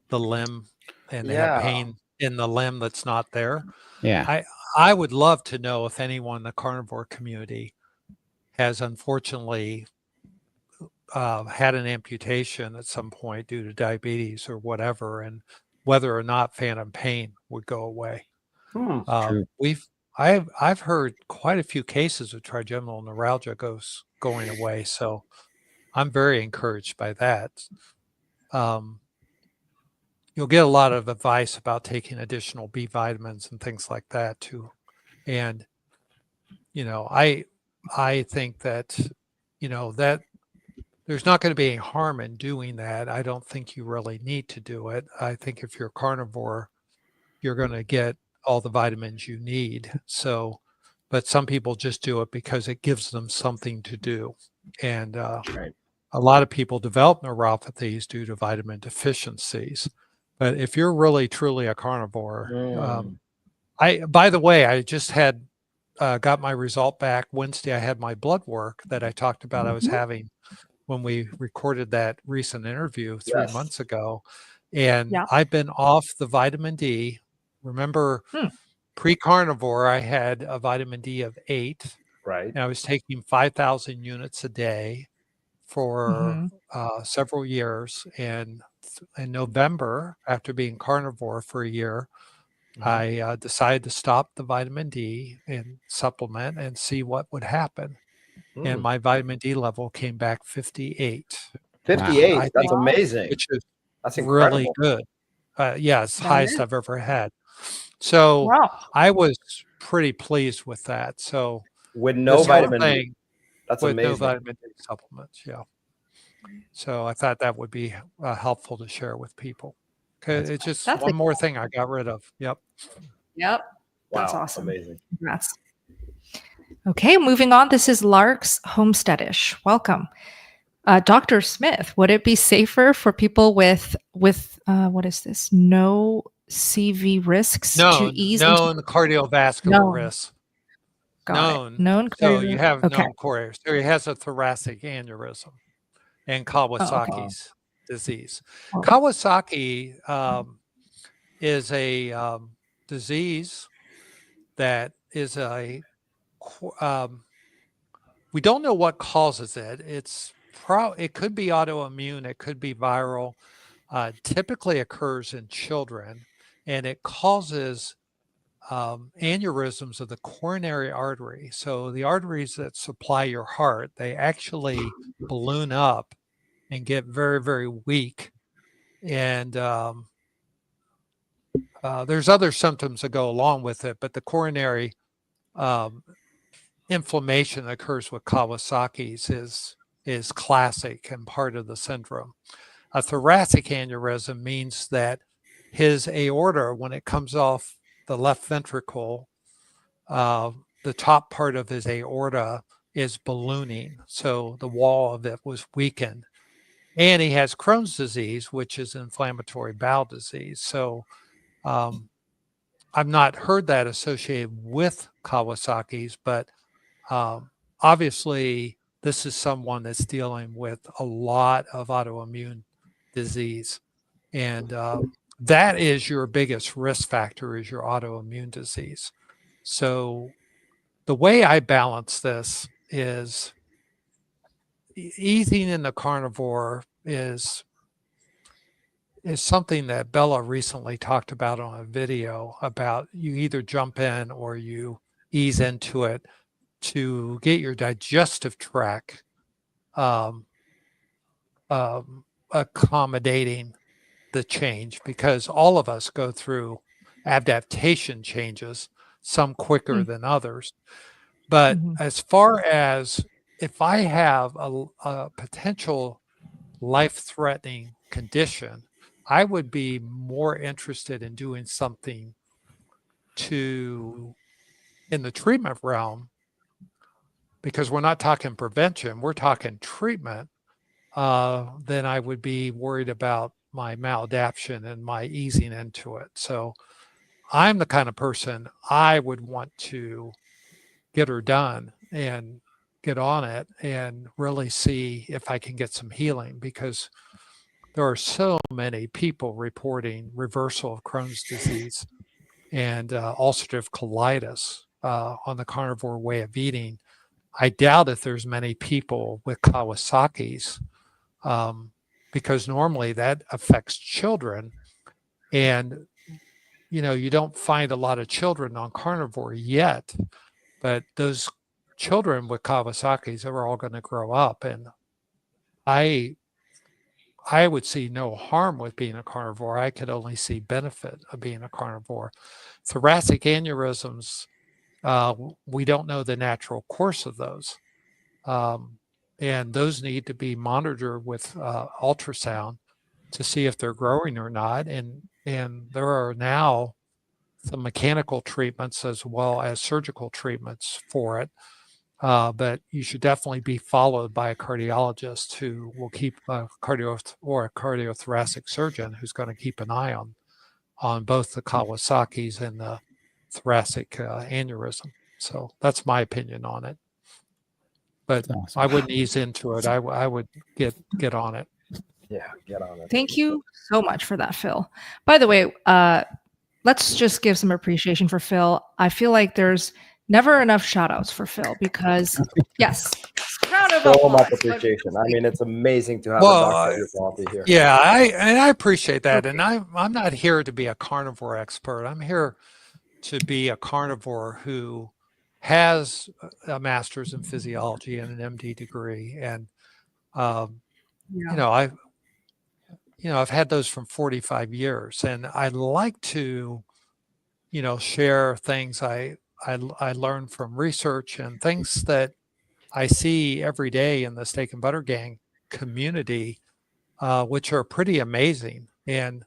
the limb and they have pain in the limb that's not there. Yeah. I would love to know if anyone in the carnivore community has unfortunately had an amputation at some point due to diabetes or whatever, and whether or not phantom pain would go away. True. I've heard quite a few cases of trigeminal neuralgia going away, so I'm very encouraged by that. You'll get a lot of advice about taking additional B vitamins and things like that too. And, I think that, that there's not going to be any harm in doing that. I don't think you really need to do it. I think if you're carnivore, you're going to get all the vitamins you need. So, but some people just do it because it gives them something to do. And Right. a lot of people develop neuropathies due to vitamin deficiencies. But if you're really truly a carnivore, by the way, I just had got my result back Wednesday. I had my blood work that I talked about I was having when we recorded that recent interview 3 months ago. And I've been off the vitamin D. Remember, pre-carnivore, I had a vitamin D of 8. Right. And I was taking 5,000 units a day for several years. And in November, after being carnivore for a year, I decided to stop the vitamin D and supplement and see what would happen. And my vitamin D level came back 58. 58. I That's think, amazing. which is That's incredible. really good. Yeah, it's the highest I've ever had. So I was pretty pleased with that. So with no vitamin D. That's with amazing. no vitamin D supplements. Yeah. So I thought that would be helpful to share with people. Okay, it's just one more thing I got rid of. Yep. Yep. Wow, That's awesome. Amazing. Congrats. Okay, moving on. This is Lark's Homesteadish. Welcome. Dr. Smith, would it be safer for people with what is this? No CV risks to ease known cardiovascular risks. Known. So you have known cardiovascular. So he has a thoracic aneurysm and Kawasaki's disease. Kawasaki is a disease that is we don't know what causes it. It could be autoimmune. It could be viral. Typically occurs in children, and it causes aneurysms of the coronary artery. So the arteries that supply your heart, they actually balloon up and get very, very weak. And there's other symptoms that go along with it, but the coronary inflammation that occurs with Kawasaki's is classic and part of the syndrome. A thoracic aneurysm means that his aorta, when it comes off the left ventricle, the top part of his aorta is ballooning. So the wall of it was weakened. And he has Crohn's disease, which is inflammatory bowel disease. So I've not heard that associated with Kawasaki's, but obviously this is someone that's dealing with a lot of autoimmune disease. And that is your biggest risk factor, is your autoimmune disease. So the way I balance this is eating in the carnivore is something that Bella recently talked about on a video about you either jump in or you ease into it to get your digestive tract accommodating the change, because all of us go through adaptation changes. some quicker Mm. than others. But Mhm. as far as if I have a potential life-threatening condition, I would be more interested in doing something in the treatment realm, because we're not talking prevention, we're talking treatment, then I would be worried about my maladaptation and my easing into it. So I'm the kind of person I would want to get her done and get on it and really see if I can get some healing, because there are so many people reporting reversal of Crohn's disease and ulcerative colitis on the carnivore way of eating. I doubt if there's many people with Kawasaki's, because normally that affects children. And, you don't find a lot of children on carnivore yet, but those children with Kawasaki's are all going to grow up. And I would see no harm with being a carnivore. I could only see benefit of being a carnivore. Thoracic aneurysms, we don't know the natural course of those. And those need to be monitored with ultrasound to see if they're growing or not. And there are now some mechanical treatments as well as surgical treatments for it. But you should definitely be followed by a cardiologist who will keep a cardiothoracic surgeon who's going to keep an eye on both the Kawasaki's and the thoracic aneurysm. So that's my opinion on it. But Awesome. I wouldn't ease into it. I would get on it. Yeah, get on it. Thank you so much for that, Phil. By the way, let's just give some appreciation for Phil. I feel like there's never enough shout outs for Phil because, yes, round of So applause. much appreciation. I mean, it's amazing to have a Well, doctor of your quality here. Yeah, I appreciate that. Okay. And I'm not here to be a carnivore expert. I'm here to be a carnivore who has a master's in physiology and an MD degree. And, Yeah. I've had those from 45 years, and I like to, share things I learned from research and things that I see every day in the Steak and Butter Gang community, which are pretty amazing. And,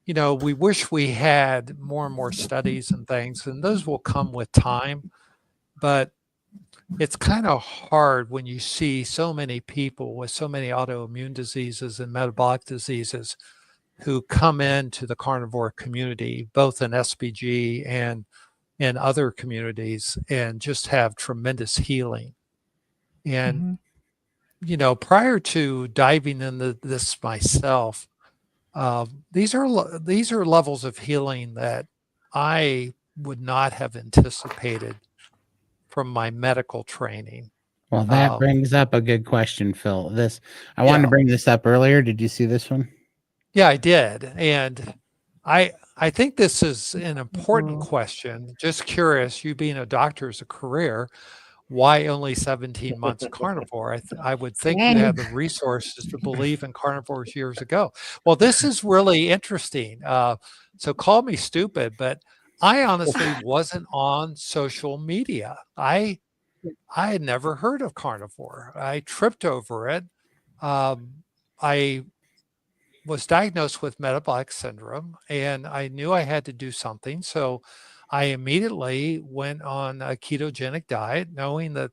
we wish we had more and more studies and things, and those will come with time. But it's kind of hard when you see so many people with so many autoimmune diseases and metabolic diseases who come into the carnivore community, both in SBG and in other communities, and just have tremendous healing. And, prior to diving into this myself, these are levels of healing that I would not have anticipated from my medical training. Well, that brings up a good question, Phil. I wanted to bring this up earlier. Did you see this one? Yeah, I did. And I think this is an important question. Just curious, you being a doctor as a career, why only 17 months carnivore? I would think you had the resources to believe in carnivores years ago. Well, this is really interesting. So call me stupid, but I honestly wasn't on social media. I had never heard of carnivore. I tripped over it. I was diagnosed with metabolic syndrome, and I knew I had to do something. So I immediately went on a ketogenic diet, knowing that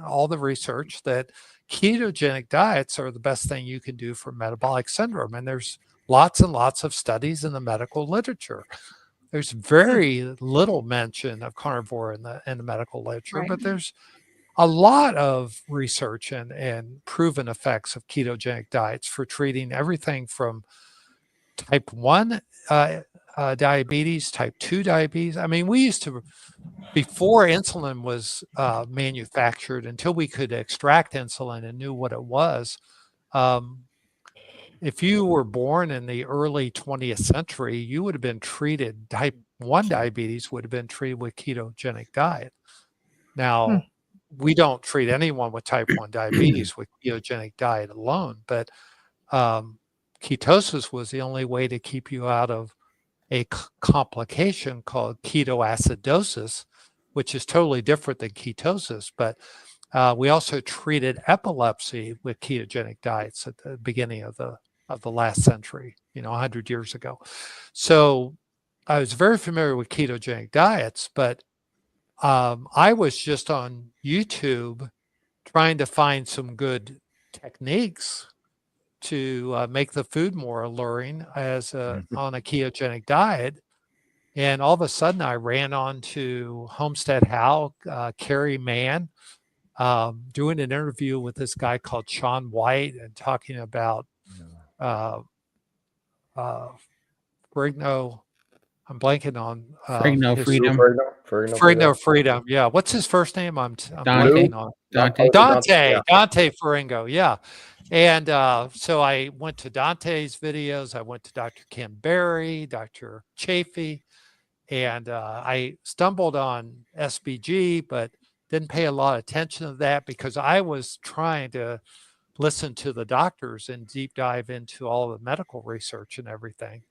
all the research that ketogenic diets are the best thing you can do for metabolic syndrome. And there's lots and lots of studies in the medical literature. There's very little mention of carnivore in the medical literature, Right. but there's a lot of research and proven effects of ketogenic diets for treating everything from type 1 diabetes, type 2 diabetes. I mean, we used to, before insulin was manufactured, until we could extract insulin and knew what it was, if you were born in the early 20th century, you would have been treated, type 1 diabetes would have been treated with ketogenic diet. Now, we don't treat anyone with type 1 diabetes with ketogenic diet alone, but ketosis was the only way to keep you out of a complication called ketoacidosis, which is totally different than ketosis. But we also treated epilepsy with ketogenic diets at the beginning of the last century, 100 years ago. So I was very familiar with ketogenic diets, but I was just on YouTube trying to find some good techniques to make the food more alluring as on a ketogenic diet. And all of a sudden I ran onto Homestead How, Carrie Mann, doing an interview with this guy called Sean White and talking about Frigno. I'm blanking on Frigno his Freedom. Frigno Freedom. Yeah. What's his first name? I'm blanking on. Dante. Dante Faringo. Yeah. And so I went to Dante's videos. I went to Dr. Ken Berry, Dr. Chafee, and I stumbled on SBG, but didn't pay a lot of attention to that because I was trying to listen to the doctors and deep dive into all the medical research and everything,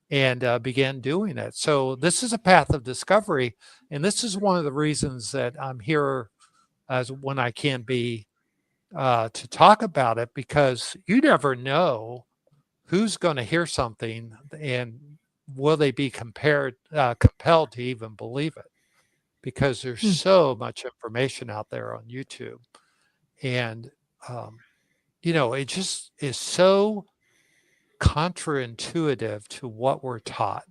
and began doing it. So this is a path of discovery. And this is one of the reasons that I'm here as when I can be to talk about it, because you never know who's going to hear something and will they be compelled to even believe it, because there's so much information out there on YouTube. And, it just is so contraintuitive to what we're taught.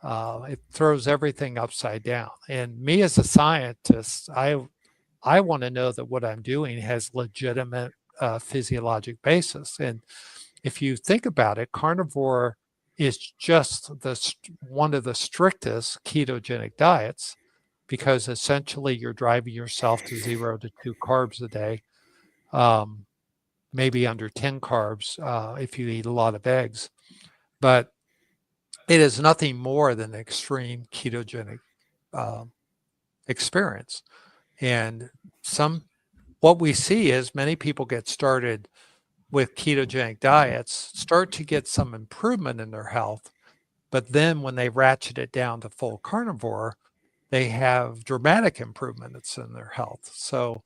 It throws everything upside down. And me as a scientist, I want to know that what I'm doing has legitimate physiologic basis. And if you think about it, carnivore is just one of the strictest ketogenic diets, because essentially you're driving yourself to 0 to 2 carbs a day, maybe under 10 carbs if you eat a lot of eggs. But it is nothing more than an extreme ketogenic experience. And what we see is many people get started with ketogenic diets, start to get some improvement in their health, but then when they ratchet it down to full carnivore, they have dramatic improvements in their health. So,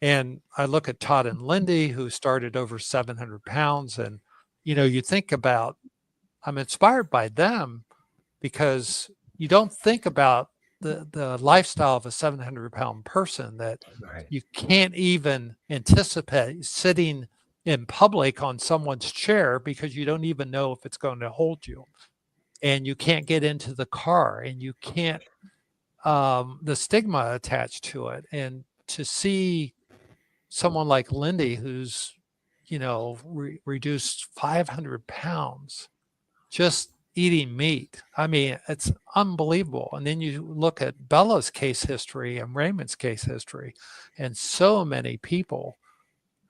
and I look at Todd and Lindy, who started over 700 pounds, and you think about, I'm inspired by them because you don't think about the lifestyle of a 700-pound person, that you can't even anticipate sitting in public on someone's chair because you don't even know if it's going to hold you, and you can't get into the car, and you can't, the stigma attached to it. And to see someone like Lindy, who's, reduced 500 pounds just eating meat. I mean, it's unbelievable. And then you look at Bella's case history and Raymond's case history, and so many people,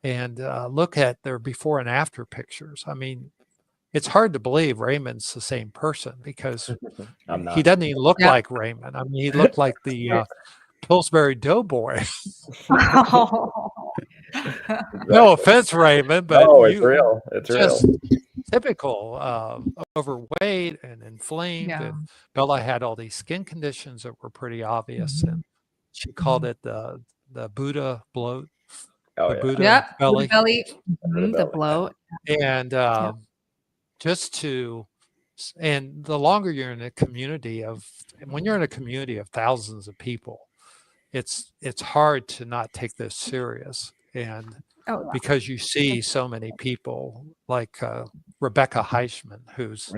and look at their before and after pictures. I mean, it's hard to believe Raymond's the same person, because he doesn't even look like Raymond. I mean, he looked like the Pillsbury Doughboy. No offense, Raymond, but it's real. It's just real. Typical overweight and inflamed. Yeah. And Bella had all these skin conditions that were pretty obvious, and she called it the Buddha bloat. Buddha belly. The bloat. And and the longer you're in a community when you're in a community of thousands of people, it's hard to not take this serious. And because you see so many people like Rebecca Heichman, who's,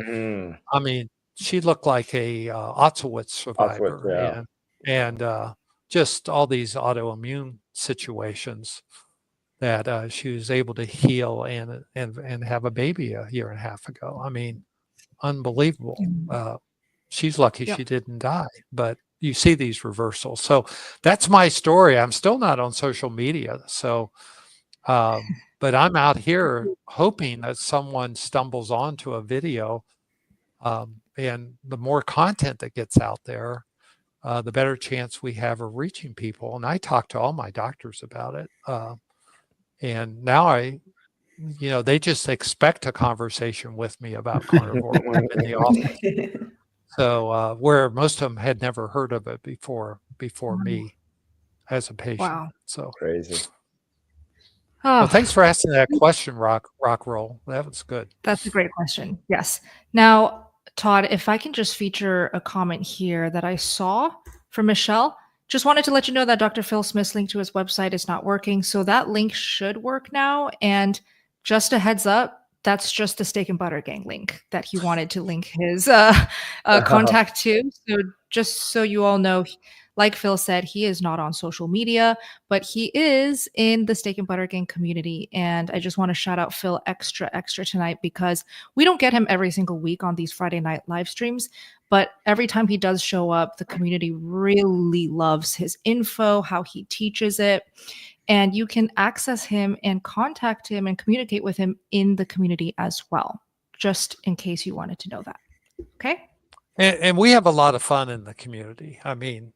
I mean, she looked like a Auschwitz survivor, and just all these autoimmune situations that she was able to heal and have a baby a year and a half ago. I mean, unbelievable. She's lucky she didn't die, but you see these reversals. So that's my story. I'm still not on social media. So, but I'm out here hoping that someone stumbles onto a video, and the more content that gets out there, the better chance we have of reaching people. And I talk to all my doctors about it. And now they just expect a conversation with me about carnivore when I'm in the office. So where most of them had never heard of it before. before me as a patient. Wow. So Crazy. Oh, well, thanks for asking that question, Rock Roll. That was good. that's a great question. Yes. Now, Todd, if I can just feature a comment here that I saw from Michelle. Just wanted to let you know that Dr. Phil Smith's link to his website is not working. So that link should work now. And just a heads up, that's just the Steak and Butter Gang link that he wanted to link his contact to. So just so you all know, like Phil said, he is not on social media, but he is in the Steak and Butter Gang community. And I just want to shout out Phil extra tonight because we don't get him every single week on these Friday night live streams. But every time he does show up, the community really loves his info, how he teaches it. And you can access him and contact him and communicate with him in the community as well, just in case you wanted to know that. Okay? And we have a lot of fun in the community. I mean,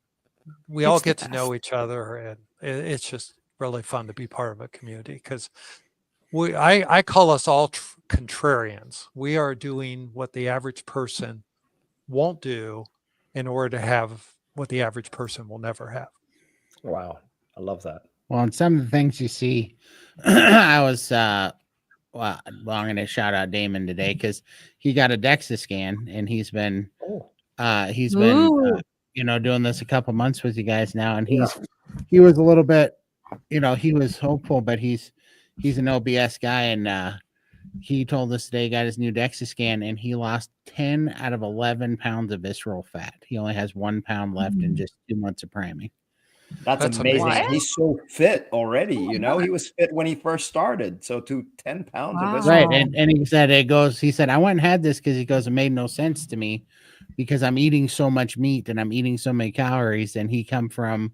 we all It's the get to know best. each other, and it's just really fun to be part of a community because I call us all contrarians. We are doing what the average person won't do in order to have what the average person will never have. Wow. I love that. Well, and some of the things you see, I was, well, I'm going to shout out Damon today because he got a DEXA scan and he's been, Ooh. doing this a couple months with you guys now. And he was a little bit, he was hopeful, but he's an OBS guy. And he told us today he got his new DEXA scan and he lost 10 out of 11 pounds of visceral fat. He only has 1 pound left in just 2 months of priming. That's amazing. What? He's so fit already. He was fit when he first started. So to 10 pounds of this. Right. And he said, he said, I went and had this because he goes, it made no sense to me because I'm eating so much meat and I'm eating so many calories. And he come from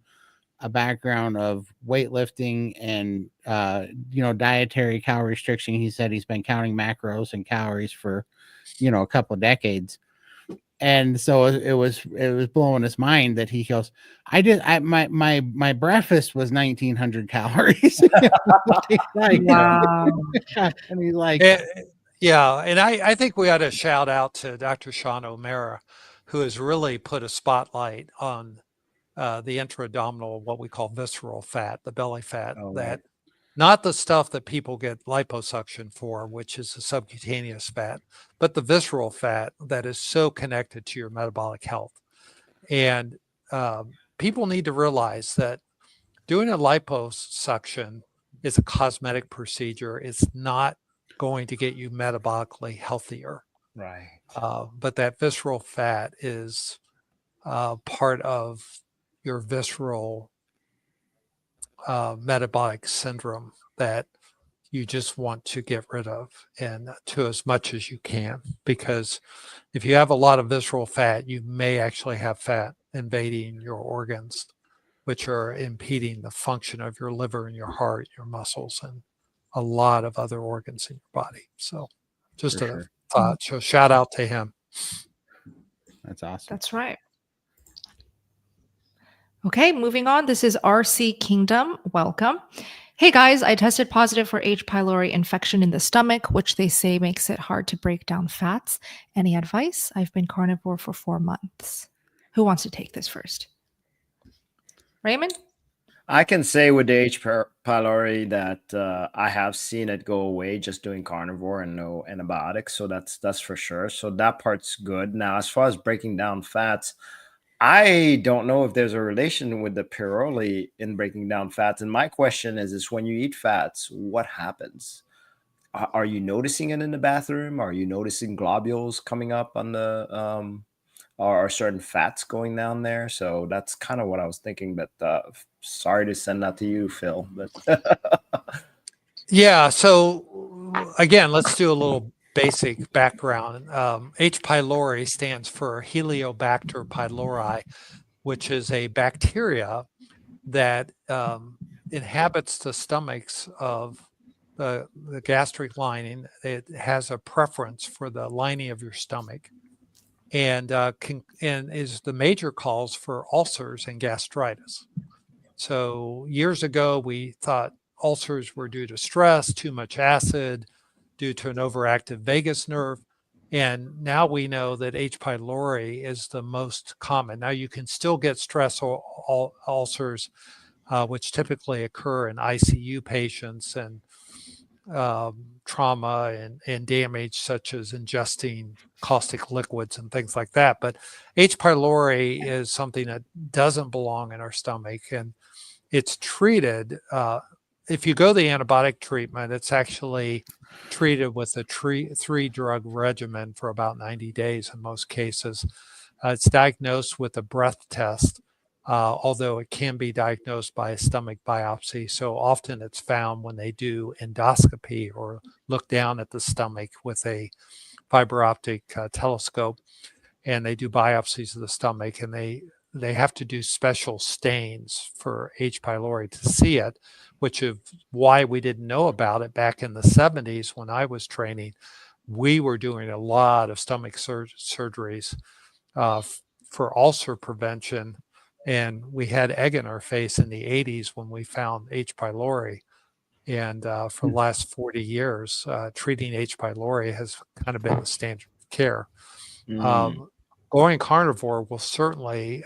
a background of weightlifting and, dietary calorie restriction. He said he's been counting macros and calories for, a couple of decades. And so it was blowing his mind that he goes, my breakfast was 1,900 calories. Wow. And he's like, yeah. And I think we ought to shout out to Dr. Sean O'Mara, who has really put a spotlight on the intra-abdominal, what we call visceral fat, the belly fat, that not the stuff that people get liposuction for, which is the subcutaneous fat, but the visceral fat that is so connected to your metabolic health. And people need to realize that doing a liposuction is a cosmetic procedure. It's not going to get you metabolically healthier. Right. But that visceral fat is part of your visceral metabolic syndrome that you just want to get rid of, and to as much as you can, because if you have a lot of visceral fat, you may actually have fat invading your organs, which are impeding the function of your liver and your heart, your muscles, and a lot of other organs in your body. So just a thought. So shout out to him. That's awesome. That's right. Okay, moving on. This is RC Kingdom. Welcome. Hey guys, I tested positive for H. pylori infection in the stomach, which they say makes it hard to break down fats. Any advice? I've been carnivore for 4 months. Who wants to take this first? Raymond? I can say with the H. pylori that I have seen it go away just doing carnivore and no antibiotics. So that's for sure. So that part's good. Now, as far as breaking down fats, I don't know if there's a relation with the pyroli in breaking down fats. And my question is when you eat fats, what happens? Are you noticing it in the bathroom? Are you noticing globules coming up on the, are certain fats going down there? So that's kind of what I was thinking, but sorry to send that to you, Phil. But Yeah. So again, let's do a little basic background. H. pylori stands for Heliobacter pylori, which is a bacteria that inhabits the stomachs of the gastric lining. It has a preference for the lining of your stomach, and is the major cause for ulcers and gastritis. So years ago, we thought ulcers were due to stress, too much acid, due to an overactive vagus nerve. And now we know that H. pylori is the most common. Now you can still get stress ulcers, which typically occur in ICU patients, and trauma and damage such as ingesting caustic liquids and things like that. But H. pylori is something that doesn't belong in our stomach, and it's treated. If you go the antibiotic treatment, it's actually treated with a 3-drug regimen for about 90 days in most cases. It's diagnosed with a breath test, although it can be diagnosed by a stomach biopsy. So often it's found when they do endoscopy or look down at the stomach with a fiber optic telescope, and they do biopsies of the stomach, and they have to do special stains for H. pylori to see it, which is why we didn't know about it back in the 70s when I was training. We were doing a lot of stomach surgeries for ulcer prevention, and we had egg in our face in the 80s when we found H. pylori. And for the last 40 years, treating H. pylori has kind of been the standard of care. Going carnivore will certainly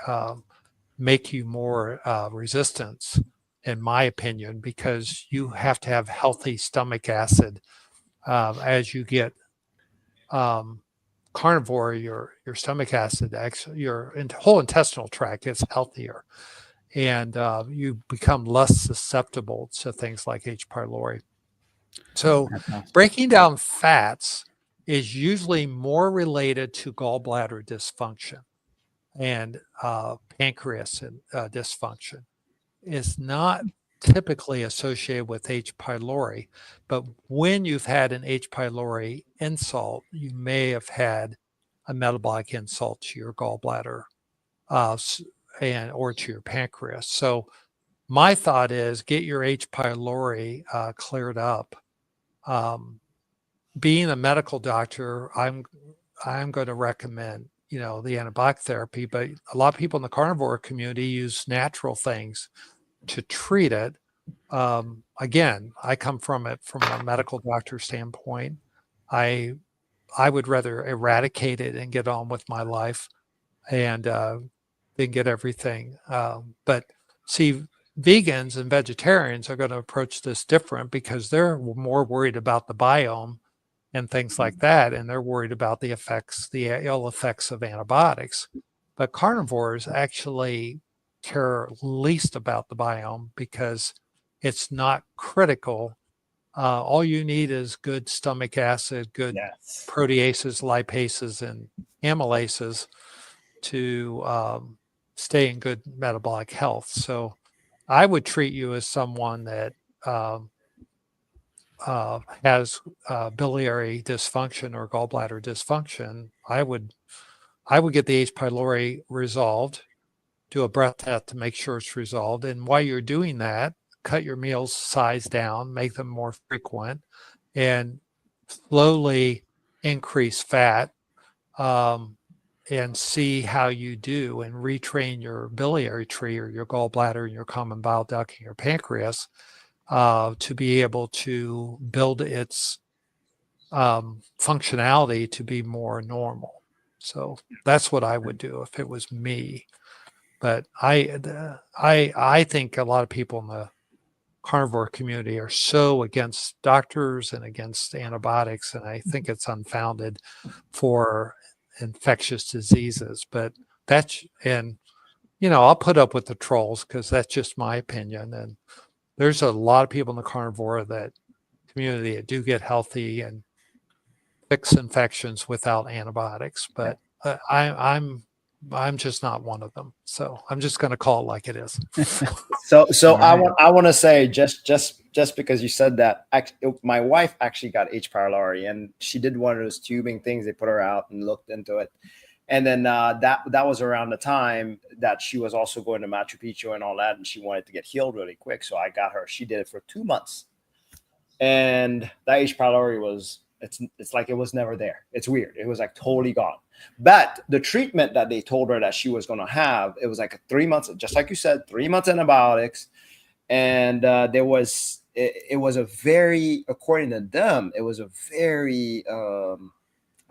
make you more resistant, in my opinion, because you have to have healthy stomach acid. As you get carnivore, your stomach acid, your whole intestinal tract gets healthier, and you become less susceptible to things like H. pylori. So breaking down fats is usually more related to gallbladder dysfunction and pancreas dysfunction. Is not typically associated with H. pylori, but when you've had an H. pylori insult, you may have had a metabolic insult to your gallbladder or to your pancreas. So my thought is get your H. pylori cleared up. Being a medical doctor, I'm going to recommend the antibiotic therapy, but a lot of people in the carnivore community use natural things to treat it. Again, I come from it from a medical doctor standpoint. I would rather eradicate it and get on with my life and then get everything. But see, vegans and vegetarians are going to approach this different because they're more worried about the biome and things like that, and they're worried about the ill effects of antibiotics. But carnivores actually care least about the biome because it's not critical. All you need is good stomach acid, good proteases, lipases, and amylases to stay in good metabolic health. So I would treat you as someone that has biliary dysfunction or gallbladder dysfunction. I would get the H. pylori resolved, do a breath test to make sure it's resolved. And while you're doing that, cut your meals size down, make them more frequent, and slowly increase fat and see how you do and retrain your biliary tree or your gallbladder and your common bile duct and your pancreas to be able to build its functionality to be more normal. So that's what I would do if it was me. But I think a lot of people in the carnivore community are so against doctors and against antibiotics, and I think it's unfounded for infectious diseases. But I'll put up with the trolls because that's just my opinion. And there's a lot of people in the carnivore community that do get healthy and fix infections without antibiotics. But I'm just not one of them. So I'm just going to call it like it is. So I want to say just because you said that, my wife actually got H. pylori, and she did one of those tubing things. They put her out and looked into it. And then that was around the time that she was also going to Machu Picchu and all that, and she wanted to get healed really quick. So I got her. She did it for 2 months, and that H. pylori it's like it was never there. It's weird. It was like totally gone. But the treatment that they told her that she was going to have, it was like 3 months, just like you said, 3 months antibiotics, and it was a very, according to them, it was a very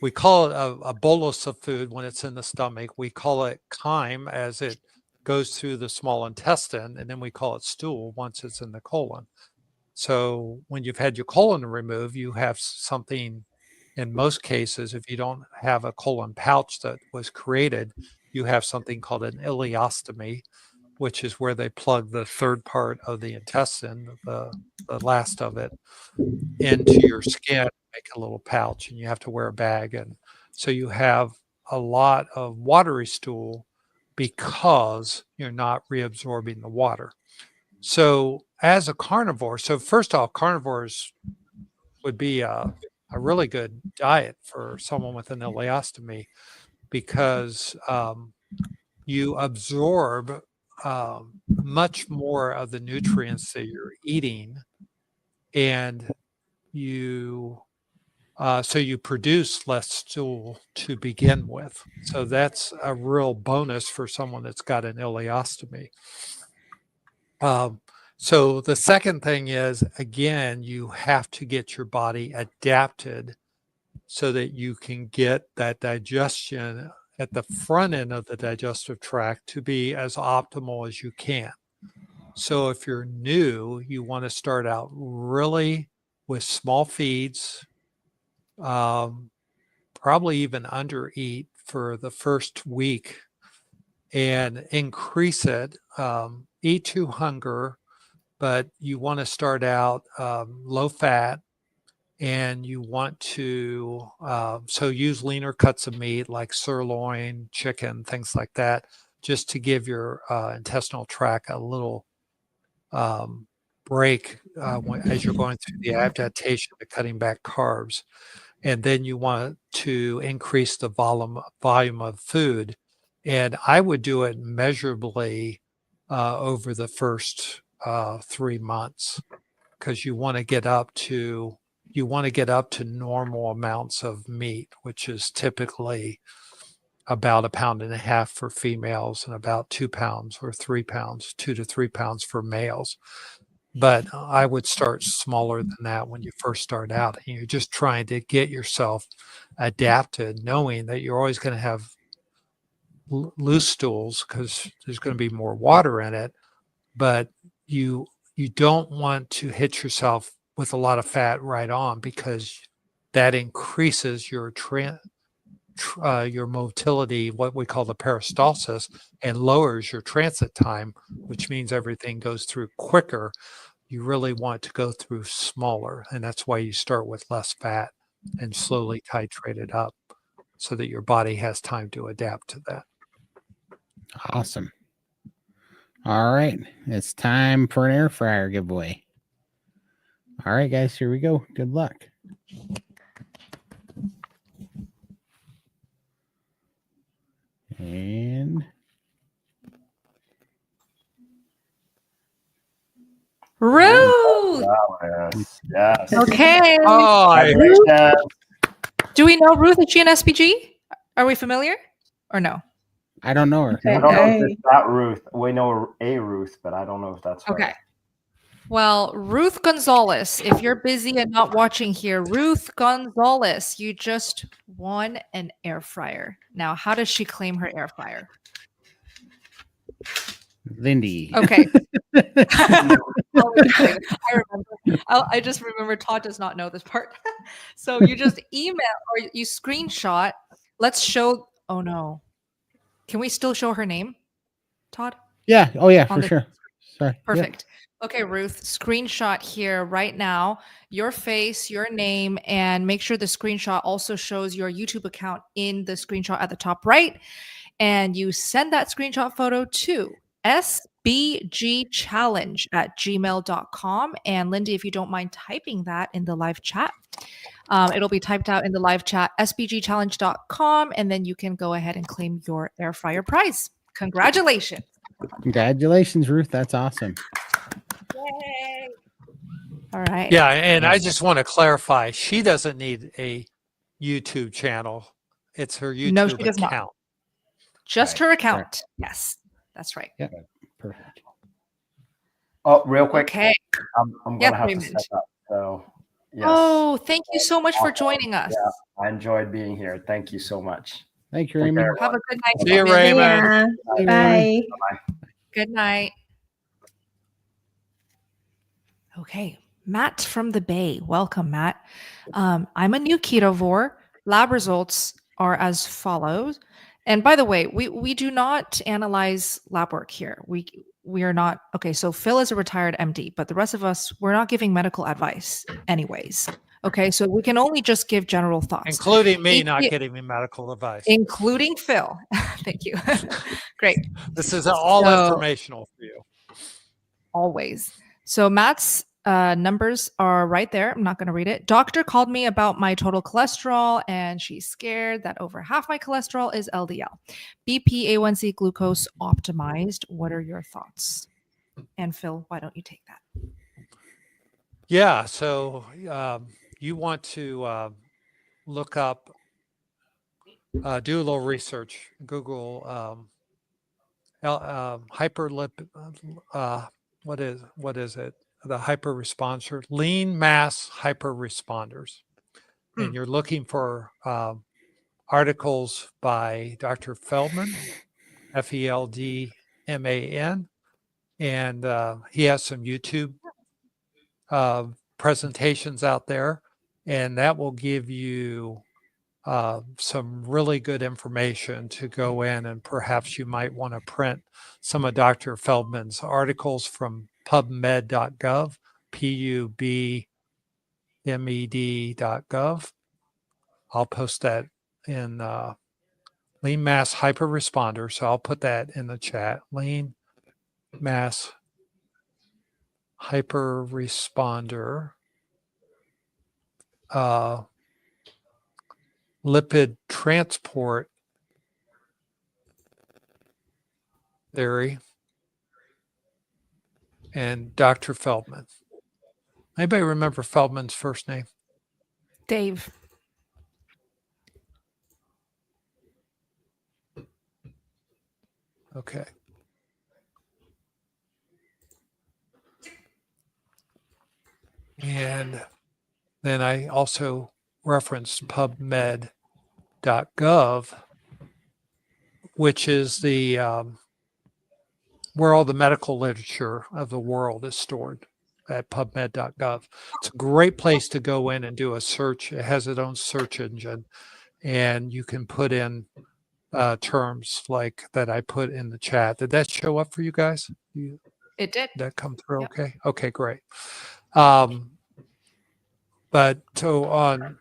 we call it a bolus of food when it's in the stomach. We call it chyme as it goes through the small intestine, and then we call it stool once it's in the colon. So when you've had your colon removed, you have something, in most cases, if you don't have a colon pouch that was created, you have something called an ileostomy, which is where they plug the third part of the intestine, the last of it, into your skin, make a little pouch, and you have to wear a bag. And so you have a lot of watery stool because you're not reabsorbing the water. So as a carnivore, so first off, carnivores would be a really good diet for someone with an ileostomy because you absorb much more of the nutrients that you're eating, and you so you produce less stool to begin with. So that's a real bonus for someone that's got an ileostomy. So the second thing is, again, you have to get your body adapted so that you can get that digestion at the front end of the digestive tract to be as optimal as you can. So if you're new, you want to start out really with small feeds, probably even under eat for the first week and increase it. Eat to hunger, but you want to start out low fat, and you want to so use leaner cuts of meat like sirloin, chicken, things like that, just to give your intestinal tract a little break as you're going through the adaptation to cutting back carbs. And then you want to increase the volume of food. And I would do it measurably over the first 3 months, because you want to get up to normal amounts of meat, which is typically about 1.5 pounds for females and about 2 pounds or 3 pounds, 2 to 3 pounds for males. But I would start smaller than that when you first start out. And you're just trying to get yourself adapted, knowing that you're always going to have loose stools because there's going to be more water in it. But you don't want to hit yourself with a lot of fat right on, because that increases your motility, what we call the peristalsis, and lowers your transit time, which means everything goes through quicker. You really want to go through smaller, and that's why you start with less fat and slowly titrate it up so that your body has time to adapt to that. Awesome. All right. It's time for an air fryer giveaway. All right, guys, here we go. Good luck. And Ruth. Yes. Okay. Congratulations. Do we know Ruth? Is she an SPG? Are we familiar or no? I don't know her. I don't know if it's that Ruth. We know a Ruth, but I don't know if that's her. Okay. Well, Ruth Gonzalez, if you're busy and not watching here, Ruth Gonzalez, you just won an air fryer. Now, how does she claim her air fryer? Lindy. Okay. I remember. I just remember Todd does not know this part. So you just email or you screenshot. Let's show. Oh no. Can we still show her name, Todd? Yeah. Oh yeah, for sure. Sorry. Perfect. Yep. Okay, Ruth, screenshot here right now, your face, your name, and make sure the screenshot also shows your YouTube account in the screenshot at the top right. And you send that screenshot photo to sbgchallenge@gmail.com. And Lindy, if you don't mind typing that in the live chat, it'll be typed out in the live chat, sbgchallenge.com, and then you can go ahead and claim your air fryer prize. Congratulations. Congratulations, Ruth. That's awesome. Yay. All right. Yeah, and I just want to clarify, she doesn't need a YouTube channel. It's her YouTube account. Not. Just her account. Right. Yes, that's right. Yeah, perfect. Oh, real quick. Okay. I'm going to have to step up. So Yes. Oh, thank you so much for joining us. Yeah, I enjoyed being here. Thank you so much. Thank you, Take Raymond. care, Have a good night. See you, Raymond. Raymond. Yeah. Bye. Bye. Good night. Okay, Matt from the Bay. Welcome, Matt. I'm a new ketovore. Lab results are as follows. And by the way, we do not analyze lab work here. We are not okay. So Phil is a retired MD, but the rest of us, we're not giving medical advice, anyways. Okay, so we can only just give general thoughts, Including me not getting me medical advice. including Phil. Thank you. Great. This is all So- informational for you. Always. So Matt's numbers are right there. I'm not going to read it. Doctor called me about my total cholesterol, and she's scared that over half my cholesterol is LDL. BP, A1C, glucose optimized. What are your thoughts? And Phil, why don't you take that? Yeah. So you want to look up, do a little research, Google hyperlipid. What is it? The hyperresponder, lean mass hyperresponders. And you're looking for articles by Dr. Feldman, Feldman, and he has some YouTube presentations out there, and that will give you some really good information to go in, and perhaps you might want to print some of Dr. Feldman's articles from pubmed.gov, pubmed.gov. I'll post that in lean mass hyperresponder. So I'll put that in the chat. Lean mass hyperresponder lipid transport theory and Dr. Feldman. Anybody remember Feldman's first name? Dave. Okay. And then I also referenced pubmed.gov, which is the where all the medical literature of the world is stored at pubmed.gov. It's a great place to go in and do a search. It has its own search engine, and you can put in terms like that I put in the chat. Did that show up for you guys? It did. Did that come through? Yep. Okay. Okay, great. But so on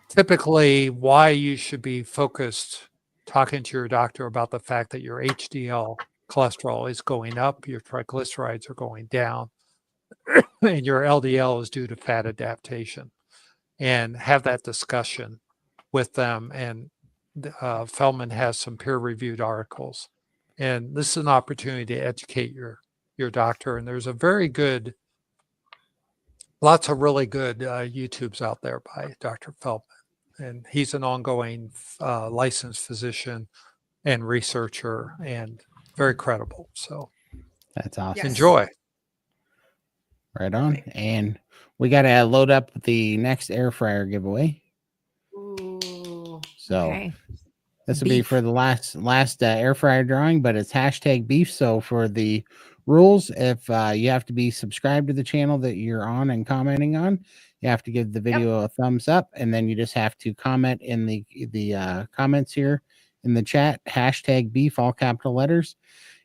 typically why you should be focused talking to your doctor about the fact that your HDL cholesterol is going up, your triglycerides are going down, and your LDL is due to fat adaptation, and have that discussion with them. And Feldman has some peer-reviewed articles, and this is an opportunity to educate your doctor. And there's a very good, lots of really good YouTubes out there by Dr. Feldman, and he's an ongoing licensed physician and researcher, and very credible. So That's awesome. Yes. enjoy. Right on. And we got to load up the next air fryer giveaway. Ooh. So Okay. this will be Beef. for the last air fryer drawing, but it's hashtag beef. So for the rules, if you have to be subscribed to the channel that you're on and commenting on, you have to give the video a thumbs up, and then you just have to comment in the comments here in the chat, hashtag beef, all capital letters.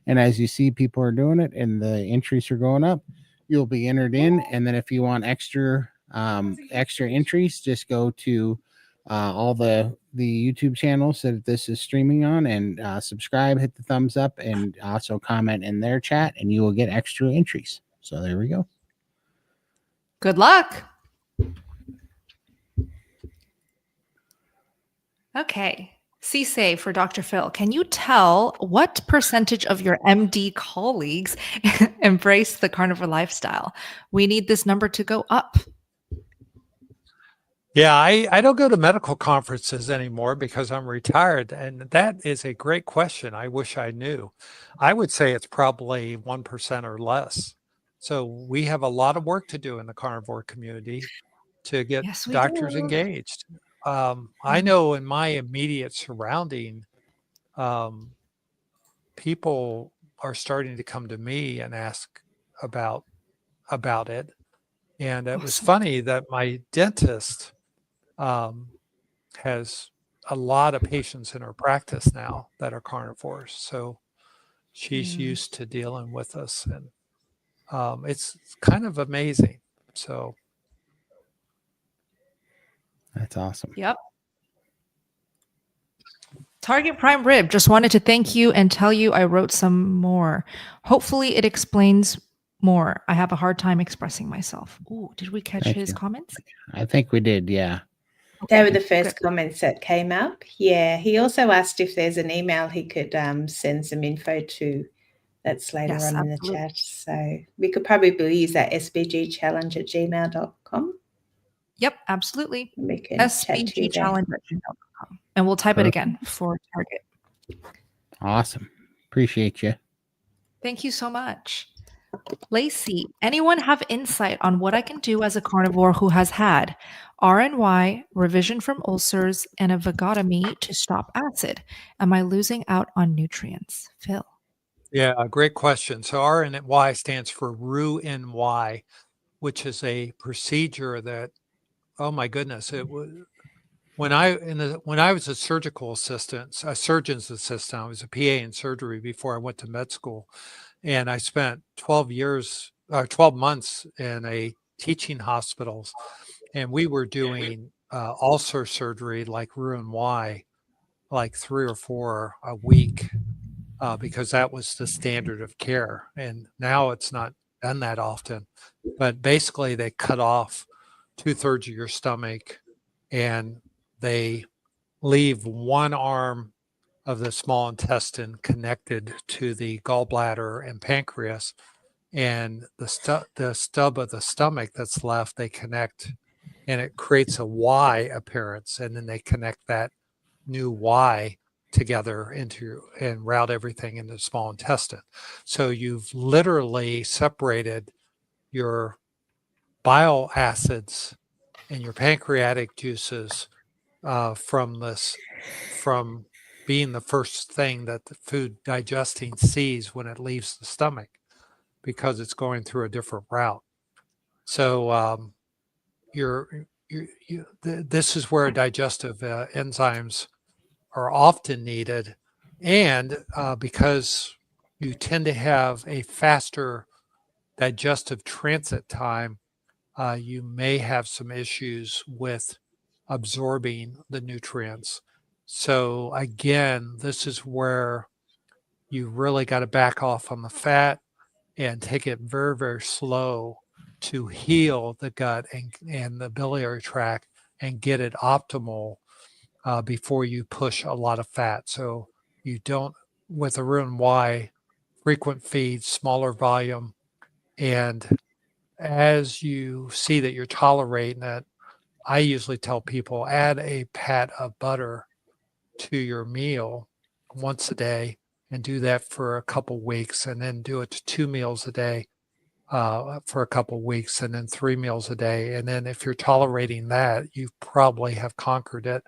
And as you see, people are doing it and the entries are going up, you'll be entered in. And then if you want extra entries, just go to all the YouTube channels that this is streaming on, and subscribe, hit the thumbs up, and also comment in their chat, and you will get extra entries. So there we go. Good luck. Okay. CSA for Dr. Phil. Can you tell what percentage of your MD colleagues embrace the carnivore lifestyle? We need this number to go up. Yeah, I don't go to medical conferences anymore because I'm retired. And that is a great question. I wish I knew. I would say it's probably 1% or less. So we have a lot of work to do in the carnivore community. to get Yes, we doctors do. engaged. I know in my immediate surrounding, people are starting to come to me and ask about it. And it was Awesome. funny that my dentist has a lot of patients in her practice now that are carnivores. So she's used to dealing with us, and it's kind of amazing. So That's awesome. Yep. Target Prime Rib just wanted to thank you and tell you I wrote some more. Hopefully it explains more. I have a hard time expressing myself. Ooh, did we catch Thank his you. comments? I think we did. Yeah. They were the first Good. comments that came up. Yeah. He also asked if there's an email he could send some info to. That's later Yes, on in the absolutely. chat. So we could probably use that sbgchallenge@gmail.com. Yep, absolutely. We can chat to you there. SBGchallenge@gmail.com. And we'll type it again for Target. Awesome. Appreciate you. Thank you so much. Lacey, anyone have insight on what I can do as a carnivore who has had RNY, revision from ulcers, and a vagotomy to stop acid? Am I losing out on nutrients? Phil. yeah, great question. So RNY stands for Roux-en-Y, which is a procedure that, oh my goodness, it was when I was a surgical assistant, a surgeon's assistant. I was a PA in surgery before I went to med school, and I spent 12 months in a teaching hospitals, and we were doing ulcer surgery like Roux-en-Y, like 3 or 4 a week. Because that was the standard of care. And now it's not done that often. But basically, they cut off 2/3 of your stomach and they leave one arm of the small intestine connected to the gallbladder and pancreas. And the stub of the stomach that's left, they connect, and it creates a Y appearance. And then they connect that new Y together and route everything into the small intestine. So you've literally separated your bile acids and your pancreatic juices from being the first thing that the food digesting sees when it leaves the stomach, because it's going through a different route. So this is where digestive enzymes are often needed, and because you tend to have a faster digestive transit time, you may have some issues with absorbing the nutrients. So again, this is where you really got to back off on the fat and take it very, very slow to heal the gut and the biliary tract and get it optimal before you push a lot of fat. So you don't, with a Roux-en-Y, frequent feed, smaller volume. And as you see that you're tolerating it, I usually tell people add a pat of butter to your meal once a day and do that for a couple weeks, and then do it to 2 meals a day for a couple weeks, and then 3 meals a day. And then if you're tolerating that, you probably have conquered it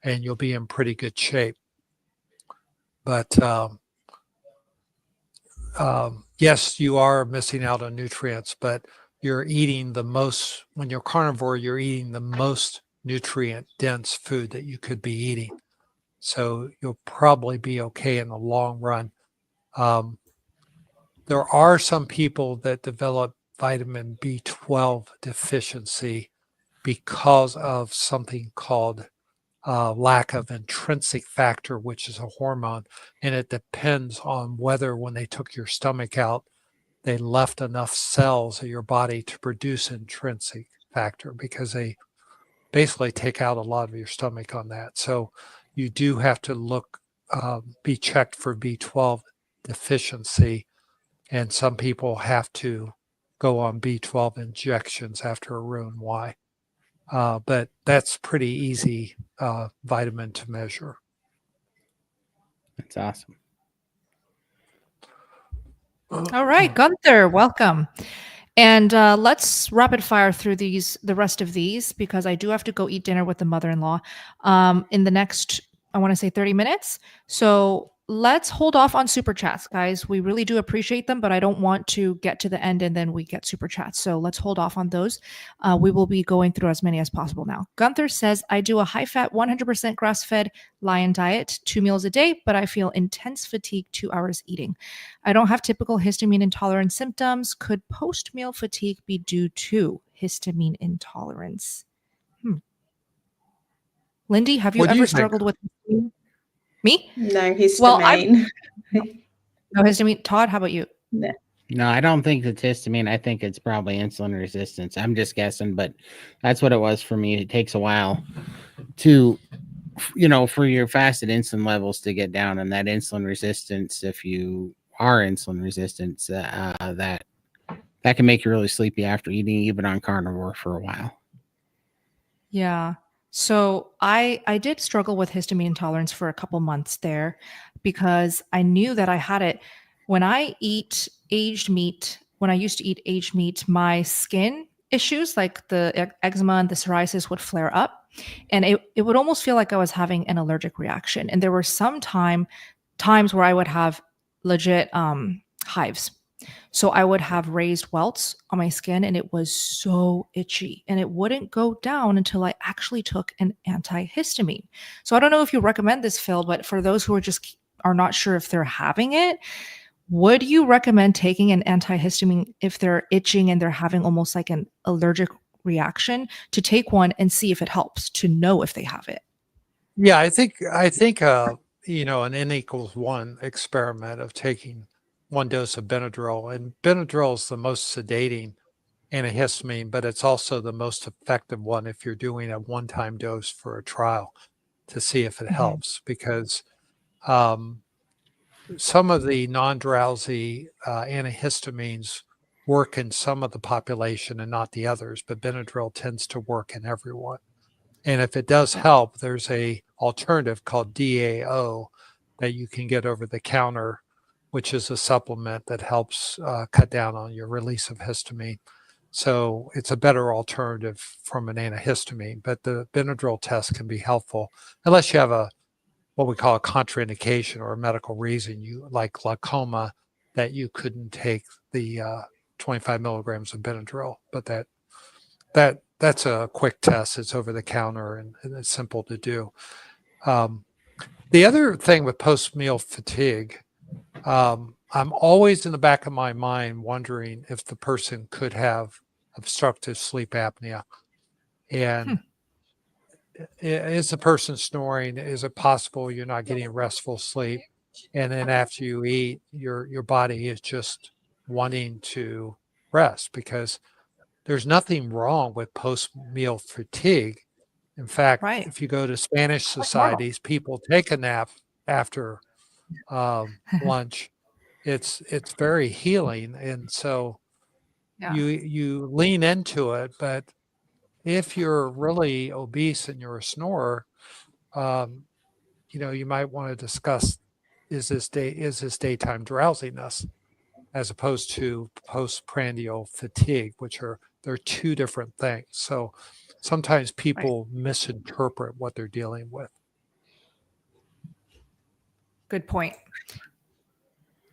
and you'll be in pretty good shape. But yes, you are missing out on nutrients, but you're eating the most, when you're carnivore, you're eating the most nutrient dense food that you could be eating. So you'll probably be okay in the long run. There are some people that develop vitamin B12 deficiency because of something called lack of intrinsic factor, which is a hormone, and it depends on whether when they took your stomach out, they left enough cells of your body to produce intrinsic factor, because they basically take out a lot of your stomach on that. So you do have to be checked for B12 deficiency, and some people have to go on B12 injections after a Roux-en-Y. But that's pretty easy vitamin to measure. That's awesome. All right, Gunther, welcome. And let's rapid fire through the rest of these, because I do have to go eat dinner with the mother-in-law in the next, I want to say 30 minutes. So let's hold off on super chats, guys. We really do appreciate them, but I don't want to get to the end and then we get super chats. So let's hold off on those. We will be going through as many as possible now. Gunther says, I do a high-fat, 100% grass-fed lion diet, 2 meals a day, but I feel intense fatigue 2 hours eating. I don't have typical histamine intolerance symptoms. Could post-meal fatigue be due to histamine intolerance? Lindy, have you What do you ever think? struggled with histamine? Me? No Well, histamine. No histamine. Todd, how about you? No. No, I don't think it's histamine. I think it's probably insulin resistance. I'm just guessing, but that's what it was for me. It takes a while to, for your fasted insulin levels to get down, and that insulin resistance, if you are insulin resistant, that can make you really sleepy after eating, even on carnivore for a while. Yeah. So I did struggle with histamine intolerance for a couple months there, because I knew that I had it. When I eat aged meat, when I used to eat aged meat, my skin issues like the eczema and the psoriasis would flare up, and it would almost feel like I was having an allergic reaction. And there were some times where I would have legit hives. So I would have raised welts on my skin and it was so itchy, and it wouldn't go down until I actually took an antihistamine. So I don't know if you recommend this, Phil, but for those who are not sure if they're having it, would you recommend taking an antihistamine if they're itching and they're having almost like an allergic reaction, to take one and see if it helps, to know if they have it? Yeah, I think an N=1 experiment of taking 1 dose of Benadryl, and Benadryl is the most sedating antihistamine, but it's also the most effective one if you're doing a one-time dose for a trial to see if it helps, because some of the non-drowsy antihistamines work in some of the population and not the others, but Benadryl tends to work in everyone. And if it does help, there's a alternative called DAO that you can get over the counter, which is a supplement that helps cut down on your release of histamine. So it's a better alternative from an antihistamine, but the Benadryl test can be helpful unless you have what we call a contraindication or a medical reason, you like glaucoma, that you couldn't take the 25 milligrams of Benadryl. But that's a quick test. It's over the counter and it's simple to do. The other thing with post-meal fatigue, I'm always in the back of my mind wondering if the person could have obstructive sleep apnea. And is the person snoring? Is it possible you're not getting restful sleep? And then after you eat, your body is just wanting to rest, because there's nothing wrong with post-meal fatigue. In fact, Right. if you go to Spanish societies, people take a nap after lunch. It's very healing, and so you lean into it. But if you're really obese and you're a snorer, you might want to discuss, is this daytime drowsiness as opposed to postprandial fatigue, they're two different things. So sometimes people misinterpret what they're dealing with. Good point.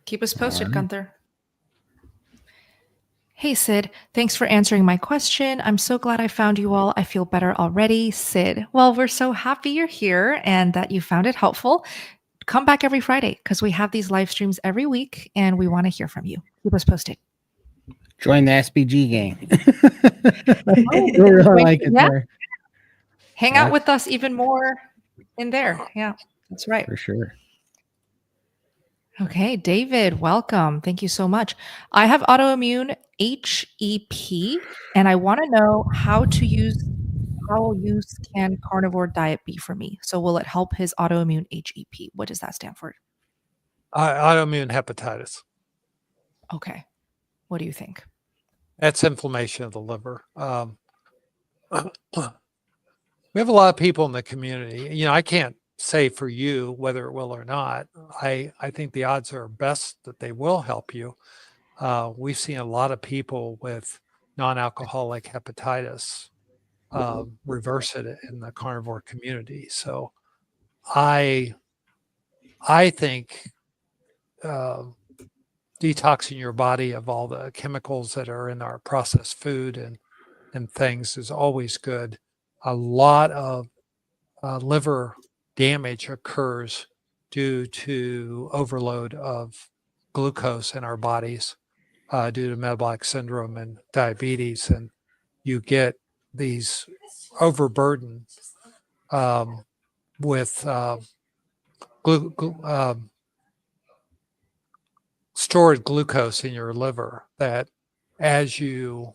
Keep us posted, Gunther. Hey, Sid. Thanks for answering my question. I'm so glad I found you all. I feel better already. Sid. Well, we're so happy you're here and that you found it helpful. Come back every Friday, because we have these live streams every week and we want to hear from you. Keep us posted. Join the SPG gang. We really like it there. Hang out with us even more in there. Yeah, that's right. For sure. Okay, David, welcome. Thank you so much. I have autoimmune HEP, and I want to know how use can carnivore diet be for me? So will it help his autoimmune HEP? What does that stand for? Autoimmune hepatitis. Okay. What do you think? That's inflammation of the liver. We have a lot of people in the community. I can't say for you whether it will or not. I think the odds are best that they will help you. we've seen a lot of people with non-alcoholic hepatitis reverse it in the carnivore community. So I think detoxing your body of all the chemicals that are in our processed food and things is always good. A lot of liver damage occurs due to overload of glucose in our bodies due to metabolic syndrome and diabetes. And you get these overburden with stored glucose in your liver, that as you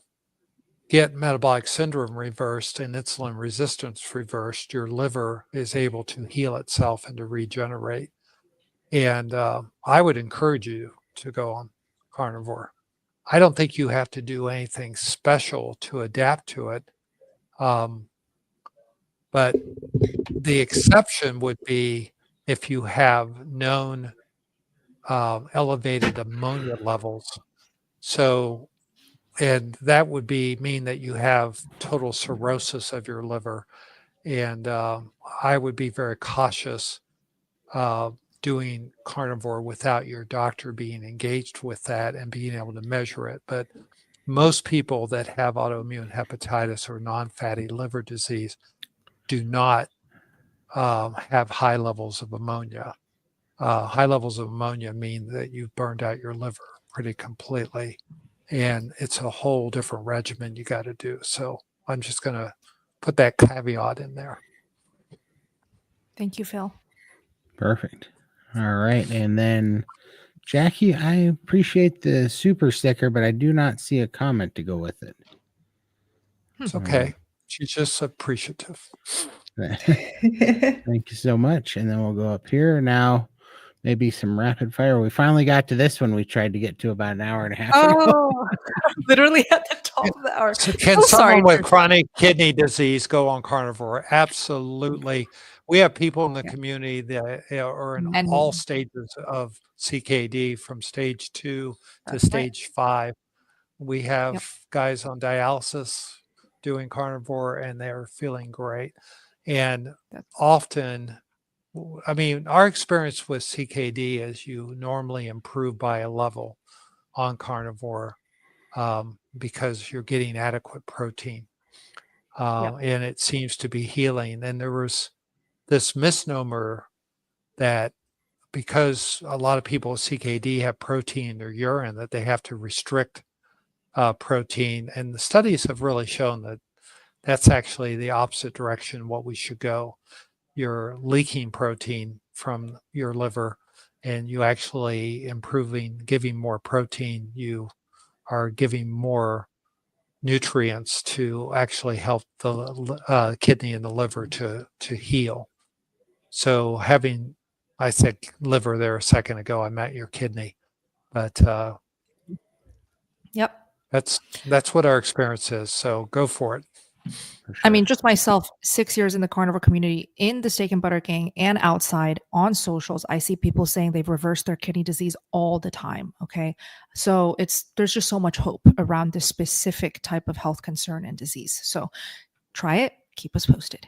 get metabolic syndrome reversed and insulin resistance reversed, your liver is able to heal itself and to regenerate. And I would encourage you to go on carnivore. I don't think you have to do anything special to adapt to it. But the exception would be if you have known elevated ammonia levels. So, and that would mean that you have total cirrhosis of your liver. And I would be very cautious doing carnivore without your doctor being engaged with that and being able to measure it. But most people that have autoimmune hepatitis or non-fatty liver disease do not have high levels of ammonia. High levels of ammonia mean that you've burned out your liver pretty completely. And it's a whole different regimen you got to do. So I'm just going to put that caveat in there. Thank you, Phil. Perfect. All right. And then, Jackie, I appreciate the super sticker, but I do not see a comment to go with it. It's okay. She's just appreciative. Thank you so much. And then we'll go up here now. Maybe some rapid fire. We finally got to this one. We tried to get to about an hour and a half ago. Literally at the top of the hour. So can someone with chronic kidney disease go on carnivore? Absolutely. We have people in the community that are in all stages of CKD, from stage 2 to stage 5. We have guys on dialysis doing carnivore, and they're feeling great. And often, I mean, our experience with CKD is you normally improve by a level on carnivore because you're getting adequate protein. And it seems to be healing. And there was this misnomer that because a lot of people with CKD have protein in their urine, that they have to restrict protein. And the studies have really shown that that's actually the opposite direction, what we should go. You're leaking protein from your liver, and you actually giving more protein, you are giving more nutrients to actually help the kidney and the liver to heal. So I said liver there a second ago, I meant your kidney, but that's what our experience is. So go for it. Sure. I mean, just myself, 6 years in the carnivore community, in the Steak and Butter Gang and outside on socials, I see people saying they've reversed their kidney disease all the time. Okay. So there's just so much hope around this specific type of health concern and disease. So try it, keep us posted.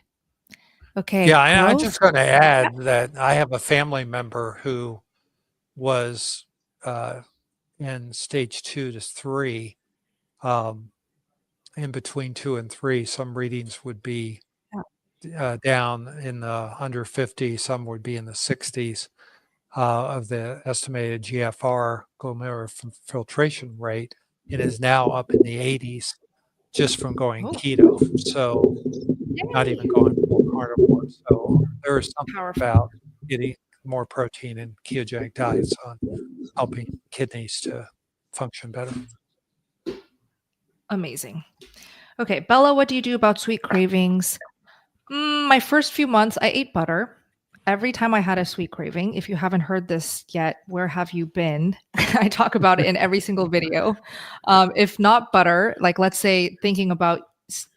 Okay. Yeah. I'm just going to add that I have a family member who was in stage 2 to 3, in between 2 and 3, some readings would be down in the under 50, some would be in the 60s of the estimated GFR, glomerular filtration rate. It is now up in the 80s just from going keto. So not even going full carnivore. So there is something about getting more protein in ketogenic diets on helping kidneys to function better. Amazing. Okay, Bella, what do you do about sweet cravings? My first few months, I ate butter. Every time I had a sweet craving, if you haven't heard this yet, where have you been? I talk about it in every single video. If not butter, like let's say thinking about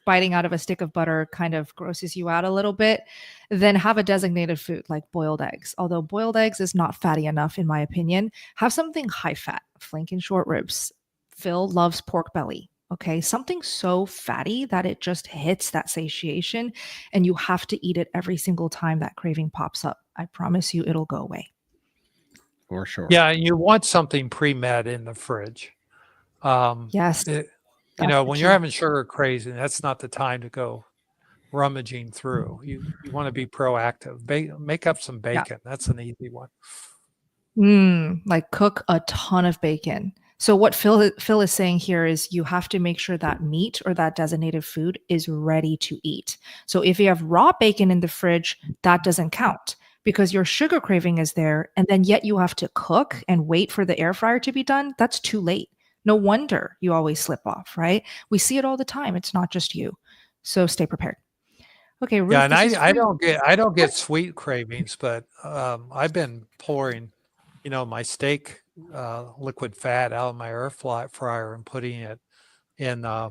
biting out of a stick of butter kind of grosses you out a little bit, then have a designated food like boiled eggs. Although boiled eggs is not fatty enough, in my opinion, have something high fat, flank and short ribs. Phil loves pork belly. Okay, something so fatty that it just hits that satiation, and you have to eat it every single time that craving pops up. I promise you it'll go away. For sure. Yeah, and you want something pre-med in the fridge. Yes. You know, when you're having sugar craving, that's not the time to go rummaging through. You want to be proactive. Make up some bacon. That's an easy one. Like cook a ton of bacon. So what Phil is saying here is you have to make sure that meat or that designated food is ready to eat. So if you have raw bacon in the fridge, that doesn't count because your sugar craving is there, and then yet you have to cook and wait for the air fryer to be done. That's too late. No wonder you always slip off, right? We see it all the time. It's not just you. So stay prepared. Okay, Ruth, yeah, and I don't get sweet cravings, but I've been pouring, you know, my steak liquid fat out of my air fryer and putting it in a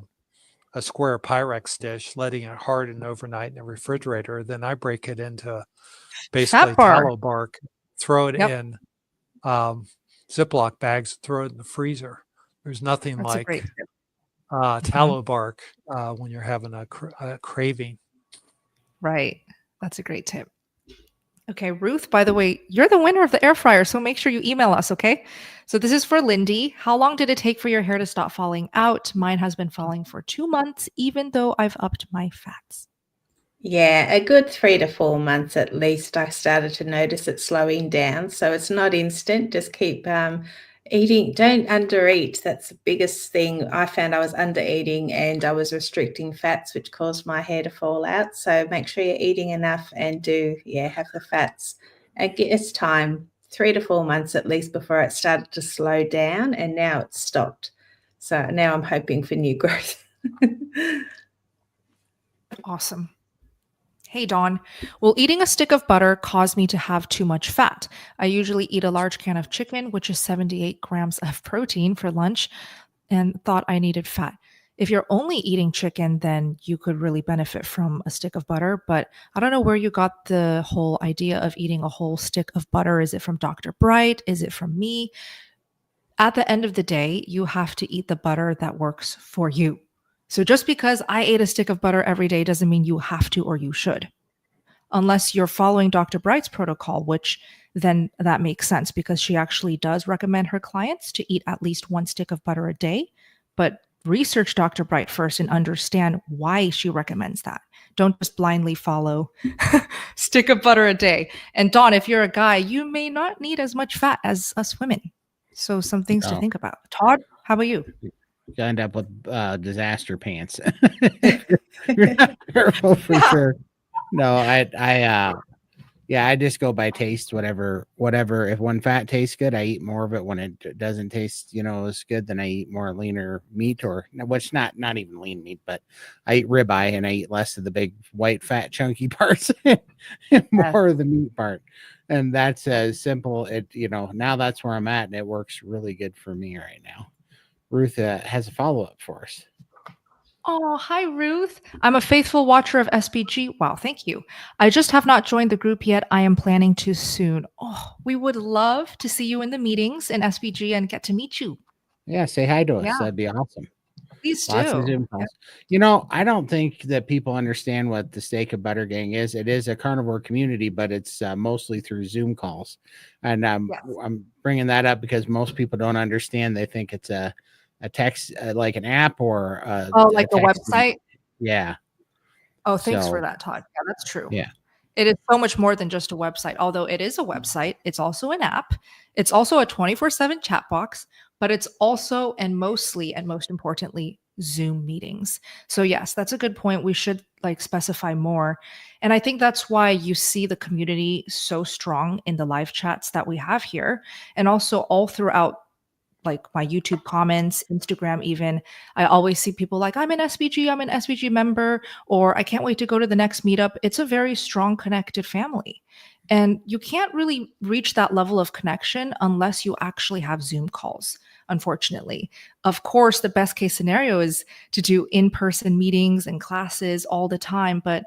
square Pyrex dish, letting it harden overnight in the refrigerator. Then I break it into basically tallow bark, throw it in Ziploc bags, throw it in the freezer. There's nothing like tallow bark when you're having a craving. Right. That's a great tip. Okay, Ruth, by the way, you're the winner of the air fryer, so make sure you email us, okay? So this is for Lindy. How long did it take for your hair to stop falling out? Mine has been falling for 2 months, even though I've upped my fats. Yeah, a good 3 to 4 months at least, I started to notice it slowing down. So it's not instant. Just keep eating. Don't undereat. That's the biggest thing. I found I was under eating and I was restricting fats, which caused my hair to fall out. So make sure you're eating enough and have the fats. It's time, 3 to 4 months at least before it started to slow down, and now it's stopped. So now I'm hoping for new growth. Awesome. Hey, Dawn. Will eating a stick of butter cause me to have too much fat? I usually eat a large can of chicken, which is 78 grams of protein for lunch, and thought I needed fat. If you're only eating chicken, then you could really benefit from a stick of butter. But I don't know where you got the whole idea of eating a whole stick of butter. Is it from Dr. Bright? Is it from me? At the end of the day, you have to eat the butter that works for you. So just because I ate a stick of butter every day doesn't mean you have to or you should. Unless you're following Dr. Bright's protocol, which then that makes sense because she actually does recommend her clients to eat at least 1 stick of butter a day. But research Dr. Bright first and understand why she recommends that. Don't just blindly follow stick of butter a day. And Dawn, if you're a guy, you may not need as much fat as us women. So some things to think about. Todd, how about you? You end up with disaster pants. You're not careful for sure. No, I just go by taste. Whatever. If one fat tastes good, I eat more of it. When it doesn't taste, as good, then I eat more leaner meat, or which not even lean meat, but I eat ribeye and I eat less of the big white fat chunky parts and more of the meat part. And that's as simple. Now that's where I'm at, and it works really good for me right now. Ruth has a follow-up for us. Oh, hi, Ruth. I'm a faithful watcher of SBG. Wow, thank you. I just have not joined the group yet. I am planning to soon. Oh, we would love to see you in the meetings in SBG and get to meet you. Yeah, say hi to us. That'd be awesome. Please do. Lots of Zoom calls. I don't think that people understand what the Steak of Butter Gang is. It is a carnivore community, but it's mostly through Zoom calls. And I'm bringing that up because most people don't understand. They think it's a text, like an app or like the website. Yeah. Oh, thanks for that, Todd. Yeah, that's true. Yeah. It is so much more than just a website. Although it is a website, it's also an app. It's also a 24/7 chat box, but it's also and mostly and most importantly Zoom meetings. So yes, that's a good point. We should specify more. And I think that's why you see the community so strong in the live chats that we have here, and also all throughout my YouTube comments, Instagram even. I always see people I'm an SBG member, or I can't wait to go to the next meetup. It's a very strong, connected family. And you can't really reach that level of connection unless you actually have Zoom calls. unfortunately. Of course, the best case scenario is to do in-person meetings and classes all the time, but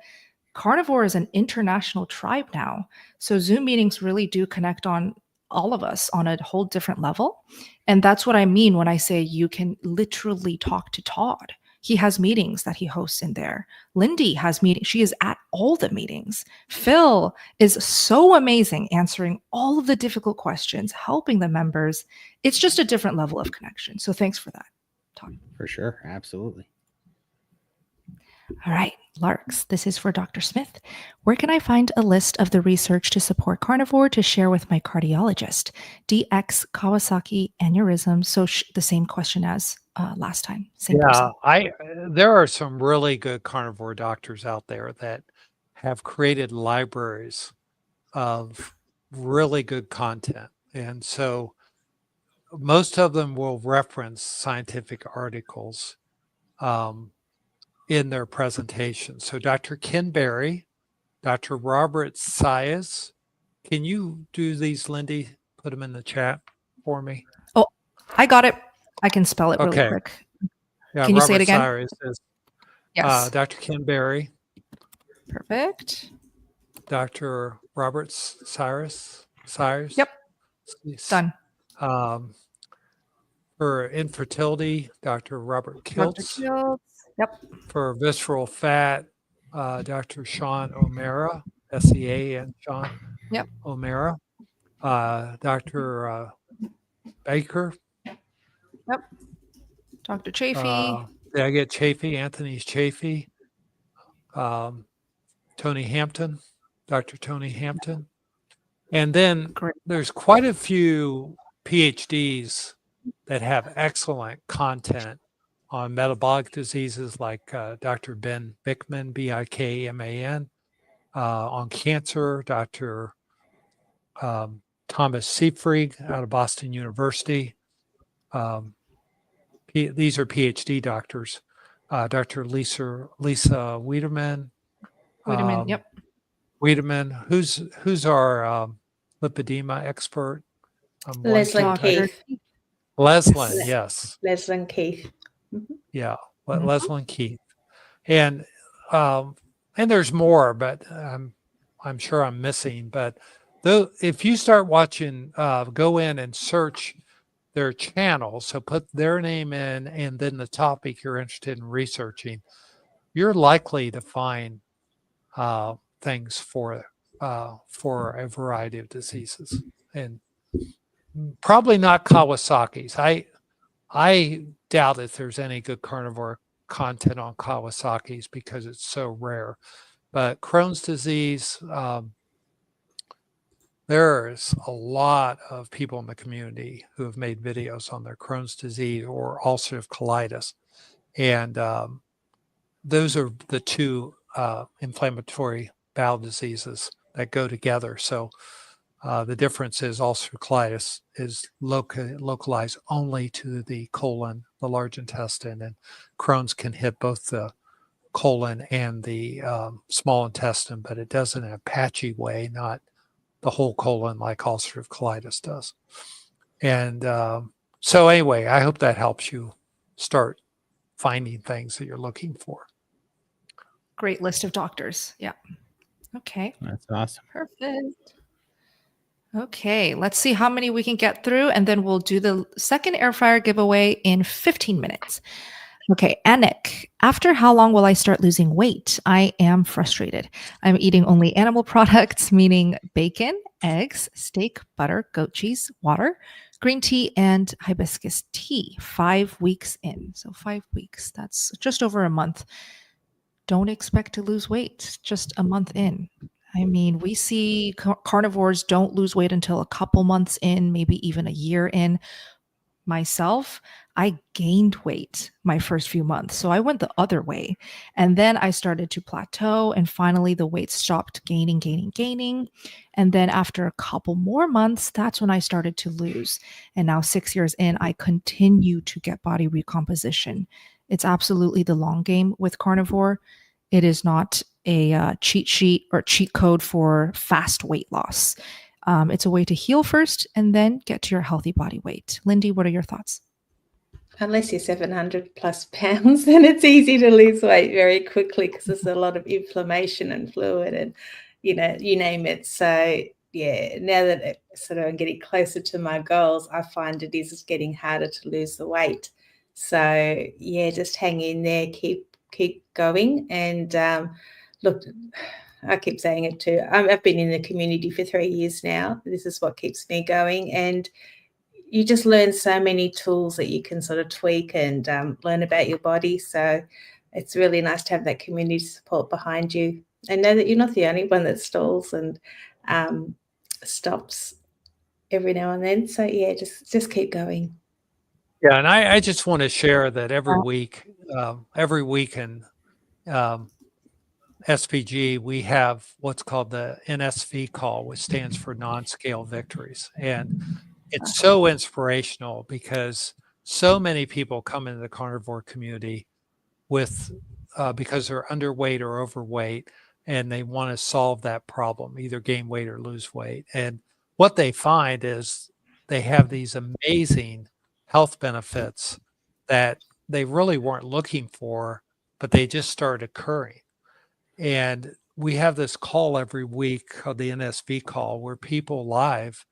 Carnivore is an international tribe now. So Zoom meetings really do connect on all of us on a whole different level. And that's what I mean when I say you can literally talk to Todd. He has meetings that he hosts in there. Lindy has meetings. She is at all the meetings. Phil is so amazing answering all of the difficult questions, helping the members. It's just a different level of connection. So thanks for that, Todd. For sure. Absolutely. All right, Larks, this is for Dr. Smith. Where can I find a list of the research to support carnivore to share with my cardiologist? DX, Kawasaki, aneurysm. So the same question as last time. Same person. There are some really good carnivore doctors out there that have created libraries of really good content. And so most of them will reference scientific articles in their presentation. So Dr. Ken Berry, Dr. Robert Sias, can you do these, Lindy? Put them in the chat for me. Oh, I got it. I can spell it really Okay. quick. Yeah, Can you Robert say it again? Sias is Yes. Dr. Ken Berry, Perfect. Dr. Robert Cyrus. Yep. Done. For infertility, Dr. Robert Kiltz. Dr. Kiltz. Yep. For visceral fat, Dr. Sean O'Mara, SEA, and Sean Yep. O'Mara. Dr. Baker. Yep. Dr. Chafee. Did I get Chafee? Anthony's Chafee. Tony Hampton, Dr. Tony Hampton. And then there's quite a few PhDs that have excellent content on metabolic diseases, like Dr. Ben Bickman, Bikman, on cancer, Dr. Thomas Seyfried out of Boston University. These are PhD doctors. Dr. Lisa Wiedemann. Yep. Wiedemann, who's our lipedema expert? Leslyn Keith. Leslyn, yes. Leslyn Keith. Mm-hmm. Yeah, Leslyn Keith. And there's more, but I'm sure I'm missing. But if you start watching, go in and search their channel, so put their name in and then the topic you're interested in researching, you're likely to find things for a variety of diseases, and probably not Kawasaki's. I doubt if there's any good carnivore content on Kawasaki's because it's so rare. But Crohn's disease, there's a lot of people in the community who have made videos on their Crohn's disease or ulcerative colitis, and those are the two inflammatory bowel diseases that go together. So the difference is ulcerative colitis is localized only to the colon, the large intestine, and Crohn's can hit both the colon and the small intestine, but it does it in a patchy way, not the whole colon like ulcerative colitis does. And so anyway, I hope that helps you start finding things that you're looking for. Great list of doctors. Yeah. Okay. That's awesome. Perfect. Okay, let's see how many we can get through, and then we'll do the second air fryer giveaway in 15 minutes. Okay, Anik, after how long will I start losing weight? I am frustrated. I'm eating only animal products, meaning bacon, eggs, steak, butter, goat cheese, water, green tea, and hibiscus tea. 5 weeks in. So 5 weeks. That's just over a month. Don't expect to lose weight just a month in. I mean, we see carnivores don't lose weight until a couple months in, maybe even a year in. Myself, I gained weight my first few months. So I went the other way. And then I started to plateau, and finally the weight stopped gaining. And then after a couple more months, that's when I started to lose. And now 6 years in, I continue to get body recomposition. It's absolutely the long game with carnivore. It is not a cheat sheet or cheat code for fast weight loss. It's a way to heal first and then get to your healthy body weight. Lindy, what are your thoughts? unless you're 700 plus pounds, then it's easy to lose weight very quickly because there's a lot of inflammation and fluid and, you name it. So, yeah, now that I'm getting closer to my goals, I find it is getting harder to lose the weight. So, yeah, just hang in there, keep going. And look, I keep saying it too. I've been in the community for 3 years now. This is what keeps me going. And you just learn so many tools that you can sort of tweak and learn about your body. So it's really nice to have that community support behind you and know that you're not the only one that stalls and stops every now and then. So yeah, just keep going. Yeah, and I just want to share that every week in SVG, we have what's called the NSV call, which stands for non-scale victories. And it's so inspirational because so many people come into the carnivore community with because they're underweight or overweight, and they want to solve that problem, either gain weight or lose weight. And what they find is they have these amazing health benefits that they really weren't looking for, but they just start occurring. And we have this call every week called the NSV call, where people live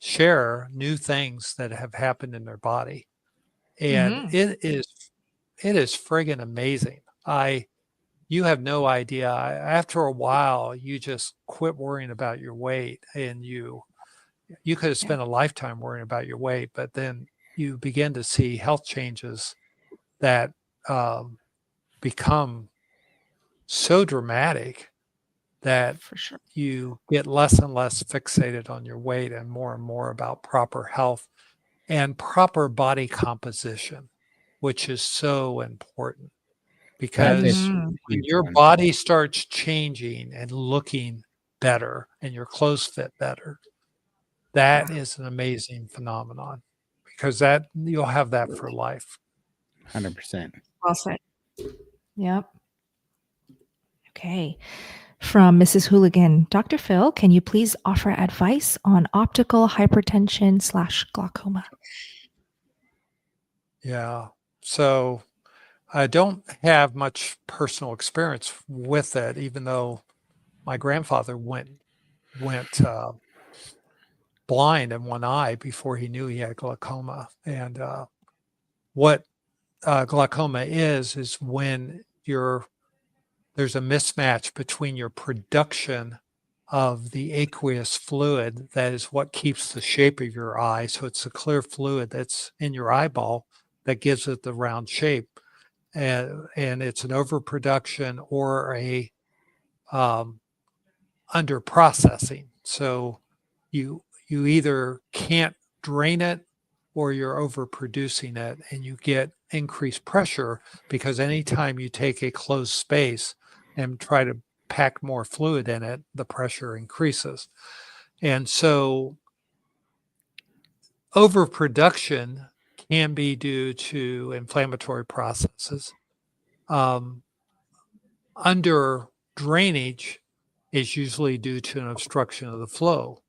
share new things that have happened in their body. And it is friggin' amazing. You have no idea. After a while, you just quit worrying about your weight, and you could have spent a lifetime worrying about your weight, but then you begin to see health changes that become so dramatic that For sure. you get less and less fixated on your weight and more about proper health and proper body composition, which is so important. Because when your body starts changing and looking better and your clothes fit better, that is an amazing phenomenon, because that you'll have that for life. 100%. Well said. Yep. Okay. From Mrs. Hooligan, Dr. Phil, can you please offer advice on optical hypertension / glaucoma? Yeah. So I don't have much personal experience with it, even though my grandfather went blind in one eye before he knew he had glaucoma. And what glaucoma is when there's a mismatch between your production of the aqueous fluid, that is what keeps the shape of your eye. So it's the clear fluid that's in your eyeball that gives it the round shape. And it's an overproduction or a under processing. So you either can't drain it or you're overproducing it, and you get increased pressure because anytime you take a closed space and try to pack more fluid in it, the pressure increases. And so overproduction can be due to inflammatory processes. Under drainage is usually due to an obstruction of the flow,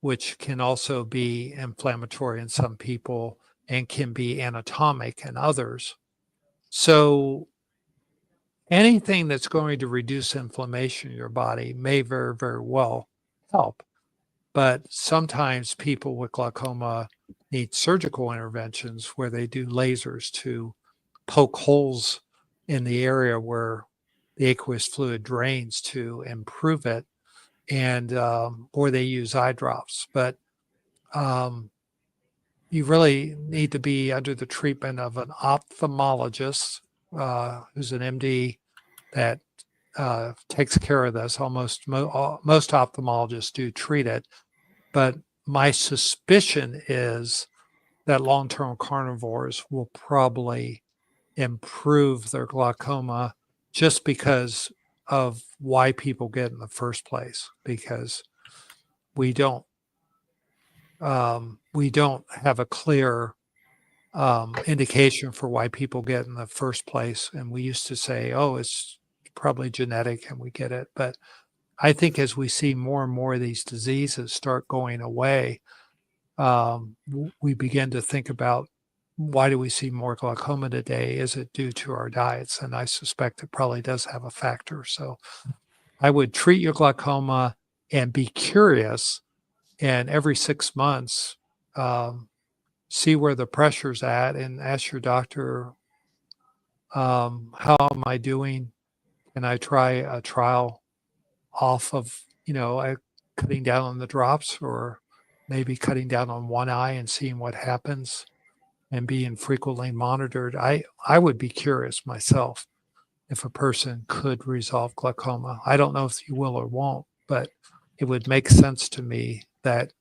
which can also be inflammatory in some people and can be anatomic in others. So anything that's going to reduce inflammation in your body may very, very well help. But sometimes people with glaucoma need surgical interventions where they do lasers to poke holes in the area where the aqueous fluid drains to improve it, and or they use eye drops. But you really need to be under the treatment of an ophthalmologist who's an MD that takes care of this. Most ophthalmologists do treat it, but my suspicion is that long-term carnivores will probably improve their glaucoma just because of why people get in the first place, because we don't have a clear indication for why people get in the first place. And we used to say, oh, it's probably genetic and we get it. But I think as we see more and more of these diseases start going away, we begin to think about why do we see more glaucoma today? Is it due to our diets? And I suspect it probably does have a factor. So I would treat your glaucoma and be curious, and every 6 months, see where the pressure's at and ask your doctor, how am I doing? Can I try a trial off of, cutting down on the drops, or maybe cutting down on one eye and seeing what happens and being frequently monitored? I would be curious myself if a person could resolve glaucoma. I don't know if you will or won't, but it would make sense to me that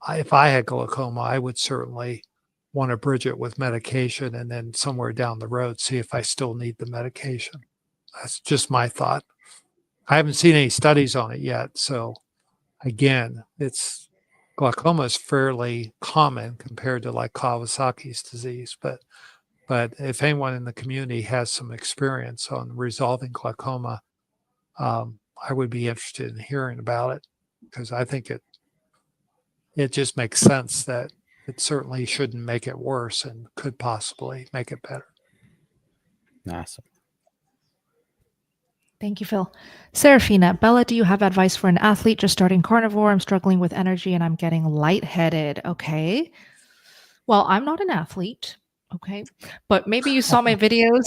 if I had glaucoma, I would certainly want to bridge it with medication, and then somewhere down the road, see if I still need the medication. That's just my thought. I haven't seen any studies on it yet. So again, glaucoma is fairly common compared to like Kawasaki's disease, but if anyone in the community has some experience on resolving glaucoma, I would be interested in hearing about it, because I think it just makes sense that it certainly shouldn't make it worse and could possibly make it better. Awesome. Thank you, Phil. Serafina, Bella, do you have advice for an athlete just starting carnivore? I'm struggling with energy and I'm getting lightheaded. Okay. Well, I'm not an athlete. Okay. But maybe you saw my videos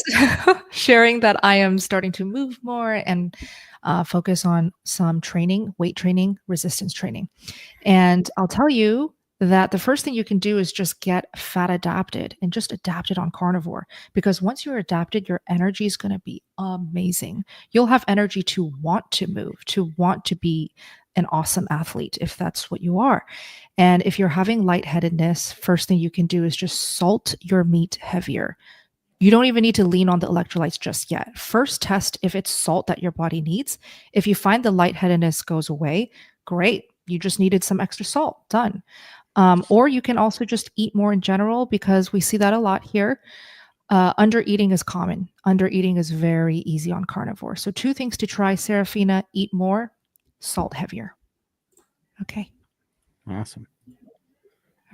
sharing that I am starting to move more and focus on some training, weight training, resistance training. And I'll tell you that the first thing you can do is just get fat adapted and just adapt it on carnivore, because once you're adapted, your energy is going to be amazing. You'll have energy to want to move, to want to be an awesome athlete if that's what you are. And if you're having lightheadedness, first thing you can do is just salt your meat heavier. You don't even need to lean on the electrolytes just yet. First test if it's salt that your body needs. If you find the lightheadedness goes away, great. You just needed some extra salt. Done. Or you can also just eat more in general, because we see that a lot here. Undereating is common. Undereating is very easy on carnivore. So 2 things to try, Serafina: eat more, salt heavier. Okay. Awesome.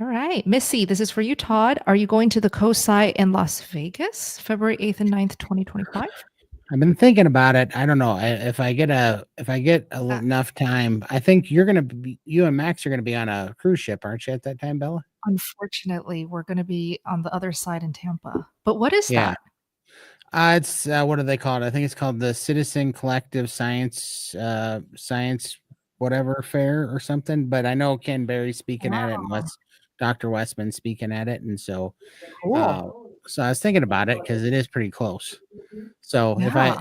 All right. Missy, this is for you, Todd. Are you going to the COSI in Las Vegas, February 8th and 9th, 2025? I've been thinking about it. I don't know if I get enough time. I think you and Max are going to be on a cruise ship, aren't you, at that time, Bella? Unfortunately, we're going to be on the other side in Tampa. But what is that? It's what do they call it? I think it's called the Citizen Collective Science whatever fair or something. But I know Ken Berry's speaking at it, and Dr. Westman speaking at it, and so so I was thinking about it because it is pretty close. So if I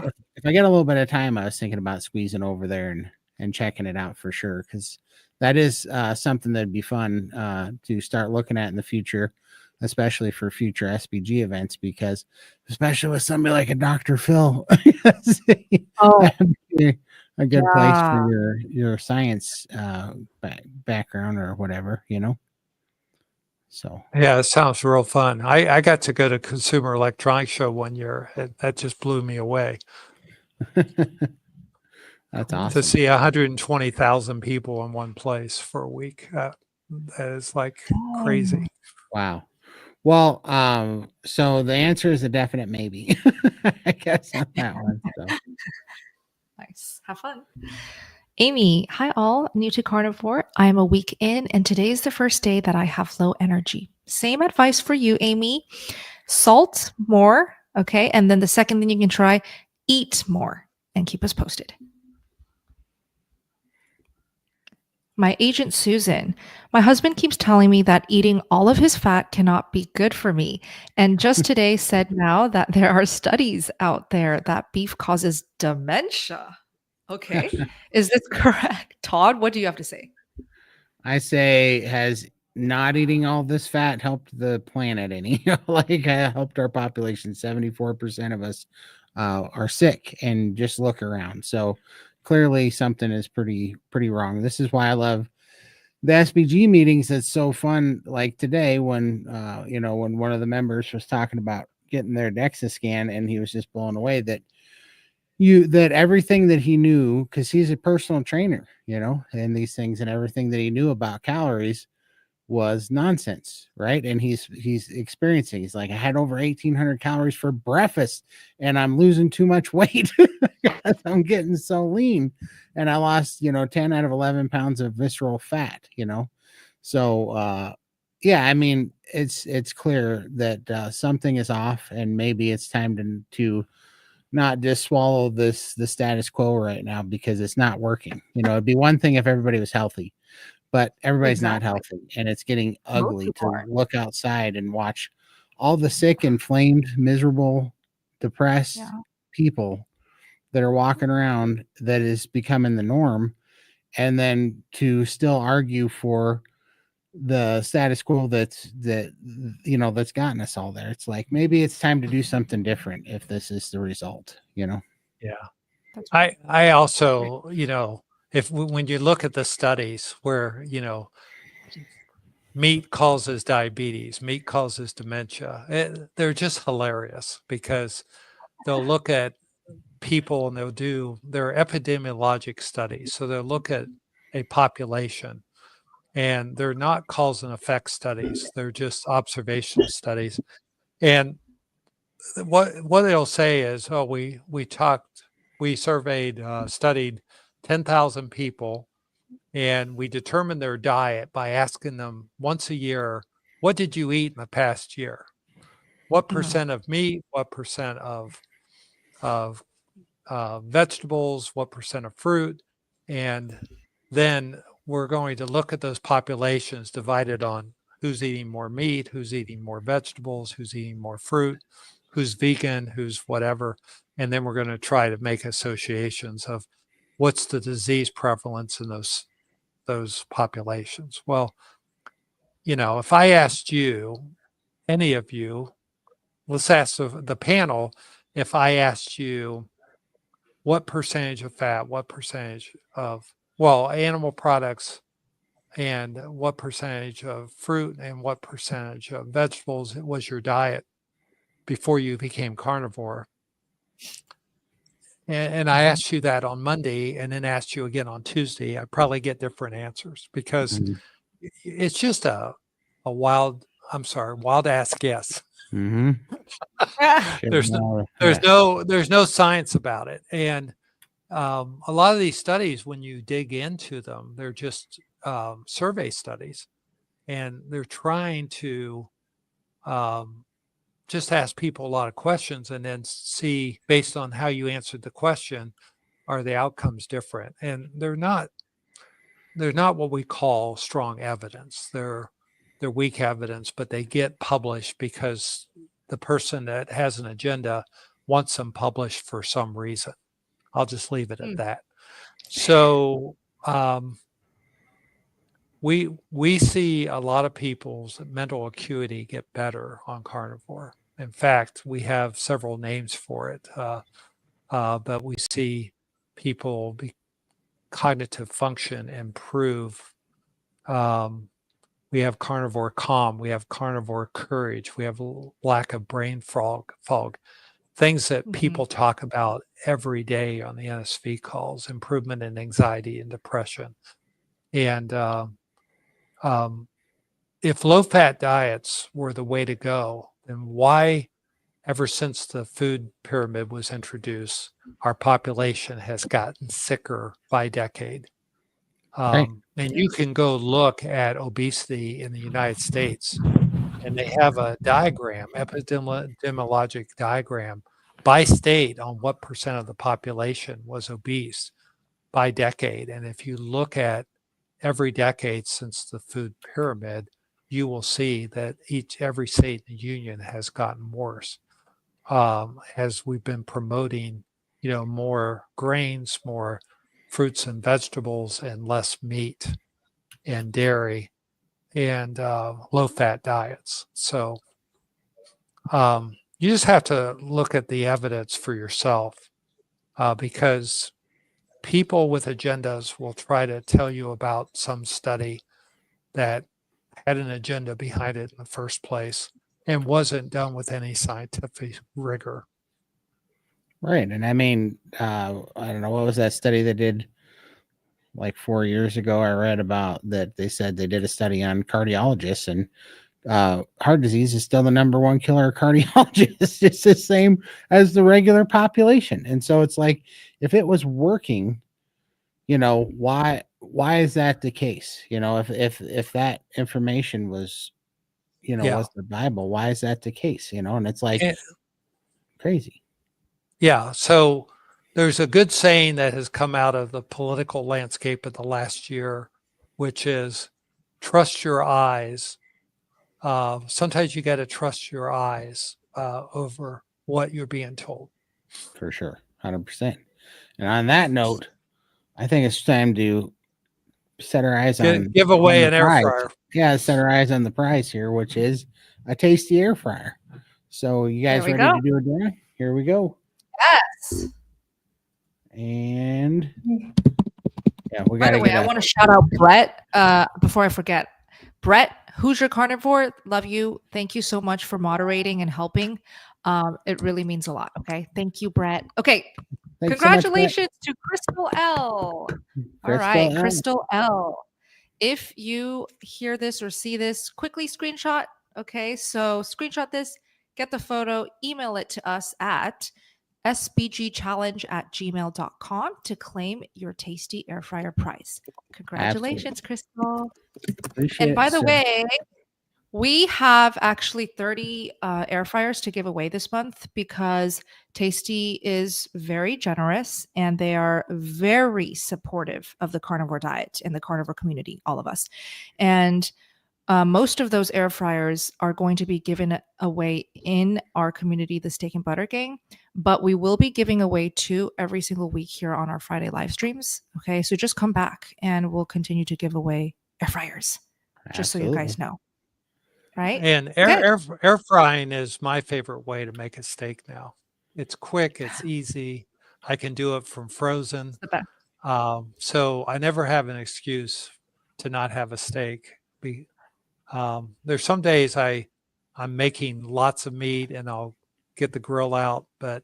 get a little bit of time, I was thinking about squeezing over there and checking it out for sure, because that is something that'd be fun to start looking at in the future, especially for future SBG events, because especially with somebody like a Dr. Phil, that'd be a good place for your science background or whatever, So yeah, it sounds real fun. I got to go to Consumer Electronics Show one year. That just blew me away. That's awesome. To see 120,000 people in one place for a week. That is like crazy. Wow. Well, so the answer is a definite maybe. I guess on that one. So. Nice. Have fun. Amy, hi all, new to carnivore. I'm a week in, and today's the first day that I have low energy. Same advice for you, Amy. Salt more, okay? And then the second thing you can try, eat more, and keep us posted. My agent, Susan, my husband keeps telling me that eating all of his fat cannot be good for me. And just today said now that there are studies out there that beef causes dementia. Okay. Is this correct? Todd, what do you have to say? I say, has not eating all this fat helped the planet any? Helped our population. 74% of us are sick, and just look around. So clearly something is pretty wrong. This is why I love the SBG meetings. It's so fun. Like today when when one of the members was talking about getting their DEXA scan, and he was just blown away that everything that he knew, because he's a personal trainer, and these things, and everything that he knew about calories was nonsense, right? And he's experiencing, he's like, I had over 1,800 calories for breakfast and I'm losing too much weight. I'm getting so lean. And I lost, 10 out of 11 pounds of visceral fat, So yeah, I mean, it's clear that something is off, and maybe it's time to not just swallow the status quo right now, because it's not working. It'd be one thing if everybody was healthy, but everybody's not Exactly. healthy, and it's getting Most ugly people to aren't. look outside and watch all the sick, inflamed, miserable, depressed Yeah. people that are walking around, that is becoming the norm. And then to still argue for the status quo that's gotten us all there. It's like, maybe it's time to do something different if this is the result. Yeah. That's right. I also, when you look at the studies where, meat causes diabetes, meat causes dementia, they're just hilarious, because they'll look at people and they'll do their epidemiologic studies. So they'll look at a population, and they're not cause and effect studies. They're just observational studies. And what they'll say is, oh, we surveyed, studied 10,000 people, and we determined their diet by asking them once a year, what did you eat in the past year? What percent of meat, what percent of vegetables, what percent of fruit? And then we're going to look at those populations divided on who's eating more meat, who's eating more vegetables, who's eating more fruit, who's vegan, who's whatever. And then we're going to try to make associations of what's the disease prevalence in those populations. Well, if I asked you, any of you, let's ask the panel, if I asked you what percentage of fat, what percentage of, animal products, and what percentage of fruit and what percentage of vegetables was your diet before you became carnivore. And I asked you that on Monday and then asked you again on Tuesday, I'd probably get different answers, because it's just a wild ass guess. Mm-hmm. There's no science about it. And a lot of these studies, when you dig into them, they're just survey studies, and they're trying to just ask people a lot of questions and then see, based on how you answered the question, are the outcomes different? And they're not what we call strong evidence. They're weak evidence, but they get published because the person that has an agenda wants them published for some reason. I'll just leave it at that. So we see a lot of people's mental acuity get better on carnivore. In fact, we have several names for it, but we see people cognitive function improve. We have carnivore calm. We have carnivore courage. We have lack of brain fog. Things that people talk about every day on the NSV calls, improvement in anxiety and depression. And if low-fat diets were the way to go, then why, ever since the food pyramid was introduced, our population has gotten sicker by decade? Right. And you can go look at obesity in the United States, and they have a diagram, epidemiologic diagram by state on what percent of the population was obese by decade. And if you look at every decade since the food pyramid, you will see that every state in the union has gotten worse, as we've been promoting, more grains, more fruits and vegetables, and less meat and dairy and low-fat diets. So you just have to look at the evidence for yourself, because people with agendas will try to tell you about some study that had an agenda behind it in the first place and wasn't done with any scientific rigor. Right. And I mean, I don't know, what was that study that did like 4 years ago, I read about that. They said they did a study on cardiologists, and heart disease is still the number one killer of cardiologists. It's the same as the regular population. And so it's like, if it was working, why is that the case? If that information was, Yeah. was the Bible, why is that the case? And it's like crazy. Yeah. So there's a good saying that has come out of the political landscape of the last year, which is trust your eyes. Sometimes you got to trust your eyes over what you're being told. For sure. 100%. And on that note, I think it's time to set our eyes on Give away an air prize. fryer. Yeah, set our eyes on the prize here, which is a tasty air fryer. So you guys ready to do it, Dan? Here we go. Yes. And yeah, we got. By the way, I want to shout out Brett before I forget. Brett, Hoosier Carnivore, love you. Thank you so much for moderating and helping. It really means a lot. Okay, thank you, Brett. Okay, Thanks congratulations so much, to Crystal L. All Crystal right, L. Crystal L. If you hear this or see this, quickly screenshot. Okay, so screenshot this, get the photo, email it to us at sbgchallenge@gmail.com to claim your tasty air fryer prize. Congratulations, Crystal. Appreciate By the it, way, we have actually 30 air fryers to give away this month because Tasty is very generous and they are very supportive of the carnivore diet and the carnivore community, all of us. And most of those air fryers are going to be given away in our community, the Steak and Butter Gang, but we will be giving away 2 every single week here on our Friday live streams. Okay, so just come back and we'll continue to give away air fryers, just so you guys know. Right? And air frying is my favorite way to make a steak now. It's quick, it's easy. I can do it from frozen. So I never have an excuse to not have a steak. There's some days I'm making lots of meat and I'll get the grill out, but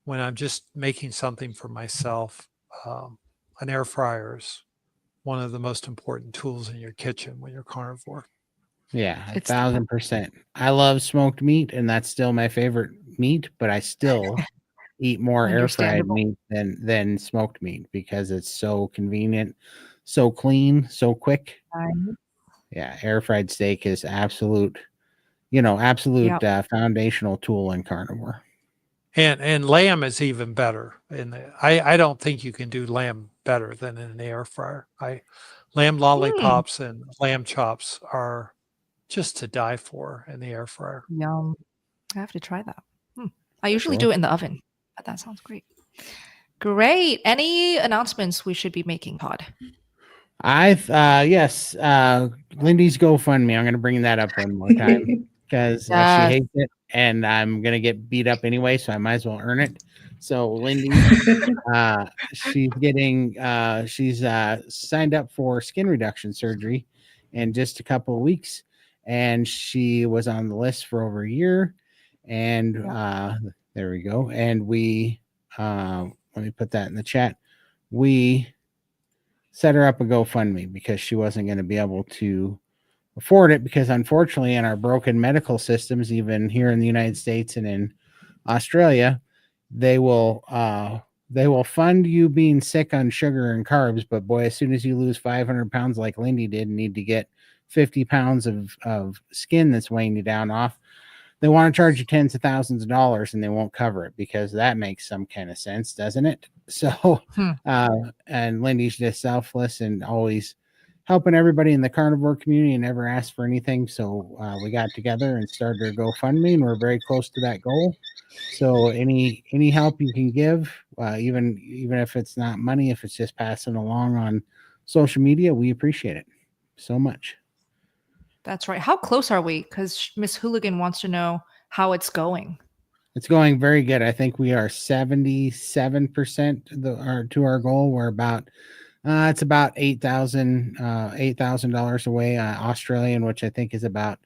when I'm just making something for myself, an air fryer is one of the most important tools in your kitchen when you're carnivore. Yeah, 1,000%. I love smoked meat, and that's still my favorite meat, but I still eat more air fried meat than smoked meat because it's so convenient, so clean, so quick. Yeah, air fried steak is absolute foundational tool in carnivore. And lamb is even better. And I don't think you can do lamb better than in an air fryer. Lamb lollipops and lamb chops are just to die for in the air fryer. Yum. I have to try that. I usually do it in the oven, but that sounds great. Great. Any announcements we should be making, Todd? Yes, Lindy's GoFundMe. I'm going to bring that up one more time because she hates it and I'm going to get beat up anyway, so I might as well earn it. So Lindy, she's signed up for skin reduction surgery in just a couple of weeks. And she was on the list for over a year. And there we go. And we, let me put that in the chat. We set her up a GoFundMe because she wasn't going to be able to afford it because unfortunately in our broken medical systems, even here in the United States and in Australia, they will fund you being sick on sugar and carbs. But boy, as soon as you lose 500 pounds like Lindy did and need to get 50 pounds of skin that's weighing you down off, they want to charge you tens of thousands of dollars and they won't cover it because that makes some kind of sense, doesn't it? So, and Lindy's just selfless and always helping everybody in the carnivore community and never asked for anything. So we got together and started our GoFundMe and we're very close to that goal. So any help you can give, even if it's not money, if it's just passing along on social media, we appreciate it so much. That's right. How close are we? Because Miss Hooligan wants to know how it's going. It's going very good. I think we are 77% to our goal. We're about it's about $8,000 away Australian, which I think is about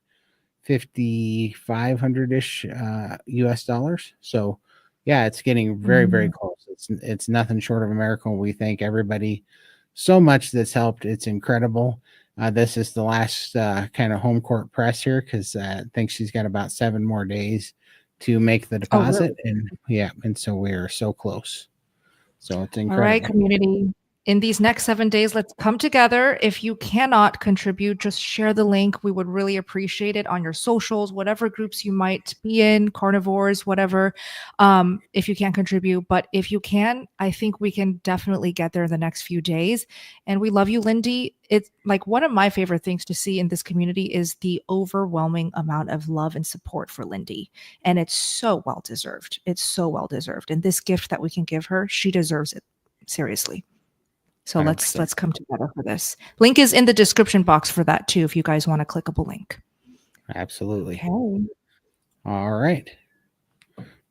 5,500-ish US dollars. So yeah, it's getting very, very close. It's nothing short of a miracle. We thank everybody so much that's helped. It's incredible. This is the last kind of home court press here because I think she's got about 7 more days to make the deposit. really? And so we're so close. So it's incredible. All right, community. In these next 7 days, let's come together. If you cannot contribute, just share the link. We would really appreciate it on your socials, whatever groups you might be in, carnivores, whatever, if you can't contribute. But if you can, I think we can definitely get there in the next few days. And we love you, Lindy. It's like one of my favorite things to see in this community is the overwhelming amount of love and support for Lindy. And it's so well-deserved. It's so well-deserved. And this gift that we can give her, she deserves it. Seriously. So 100%. let's come together for this. Link is in the description box for that too, if you guys want a clickable link. Absolutely. Okay. All right.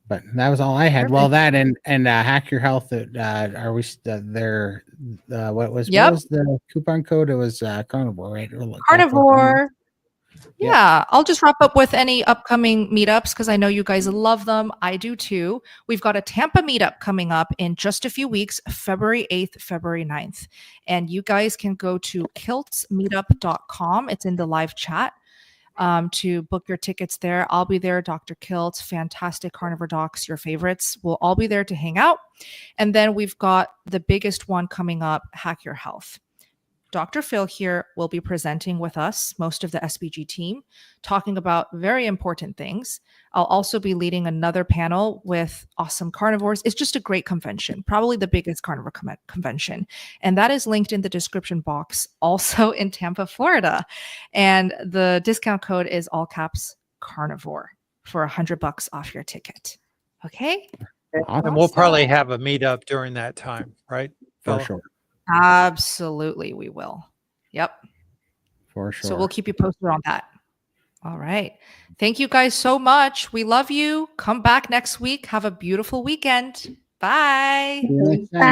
But that was all I had. Perfect. Well, that and Hack Your Health. Are we there? What was the coupon code? It was Carnivore, right? Carnivore. Yep. Yeah, I'll just wrap up with any upcoming meetups because I know you guys love them. I do too. We've got a Tampa meetup coming up in just a few weeks, February 8th, February 9th. And you guys can go to kiltsmeetup.com. It's in the live chat to book your tickets there. I'll be there. Dr. Kiltz, fantastic carnivore docs, your favorites. We'll all be there to hang out. And then we've got the biggest one coming up, Hack Your Health. Dr. Phil here will be presenting with us, most of the SBG team, talking about very important things. I'll also be leading another panel with awesome carnivores. It's just a great convention, probably the biggest carnivore convention. And that is linked in the description box, also in Tampa, Florida. And the discount code is all caps carnivore for $100 off your ticket. Okay? And we'll probably have a meetup during that time, right? For Phil? sure. Absolutely, we will. Yep. For sure. So we'll keep you posted on that. All right. Thank you guys so much. We love you. Come back next week. Have a beautiful weekend. Bye. See you next time. Bye.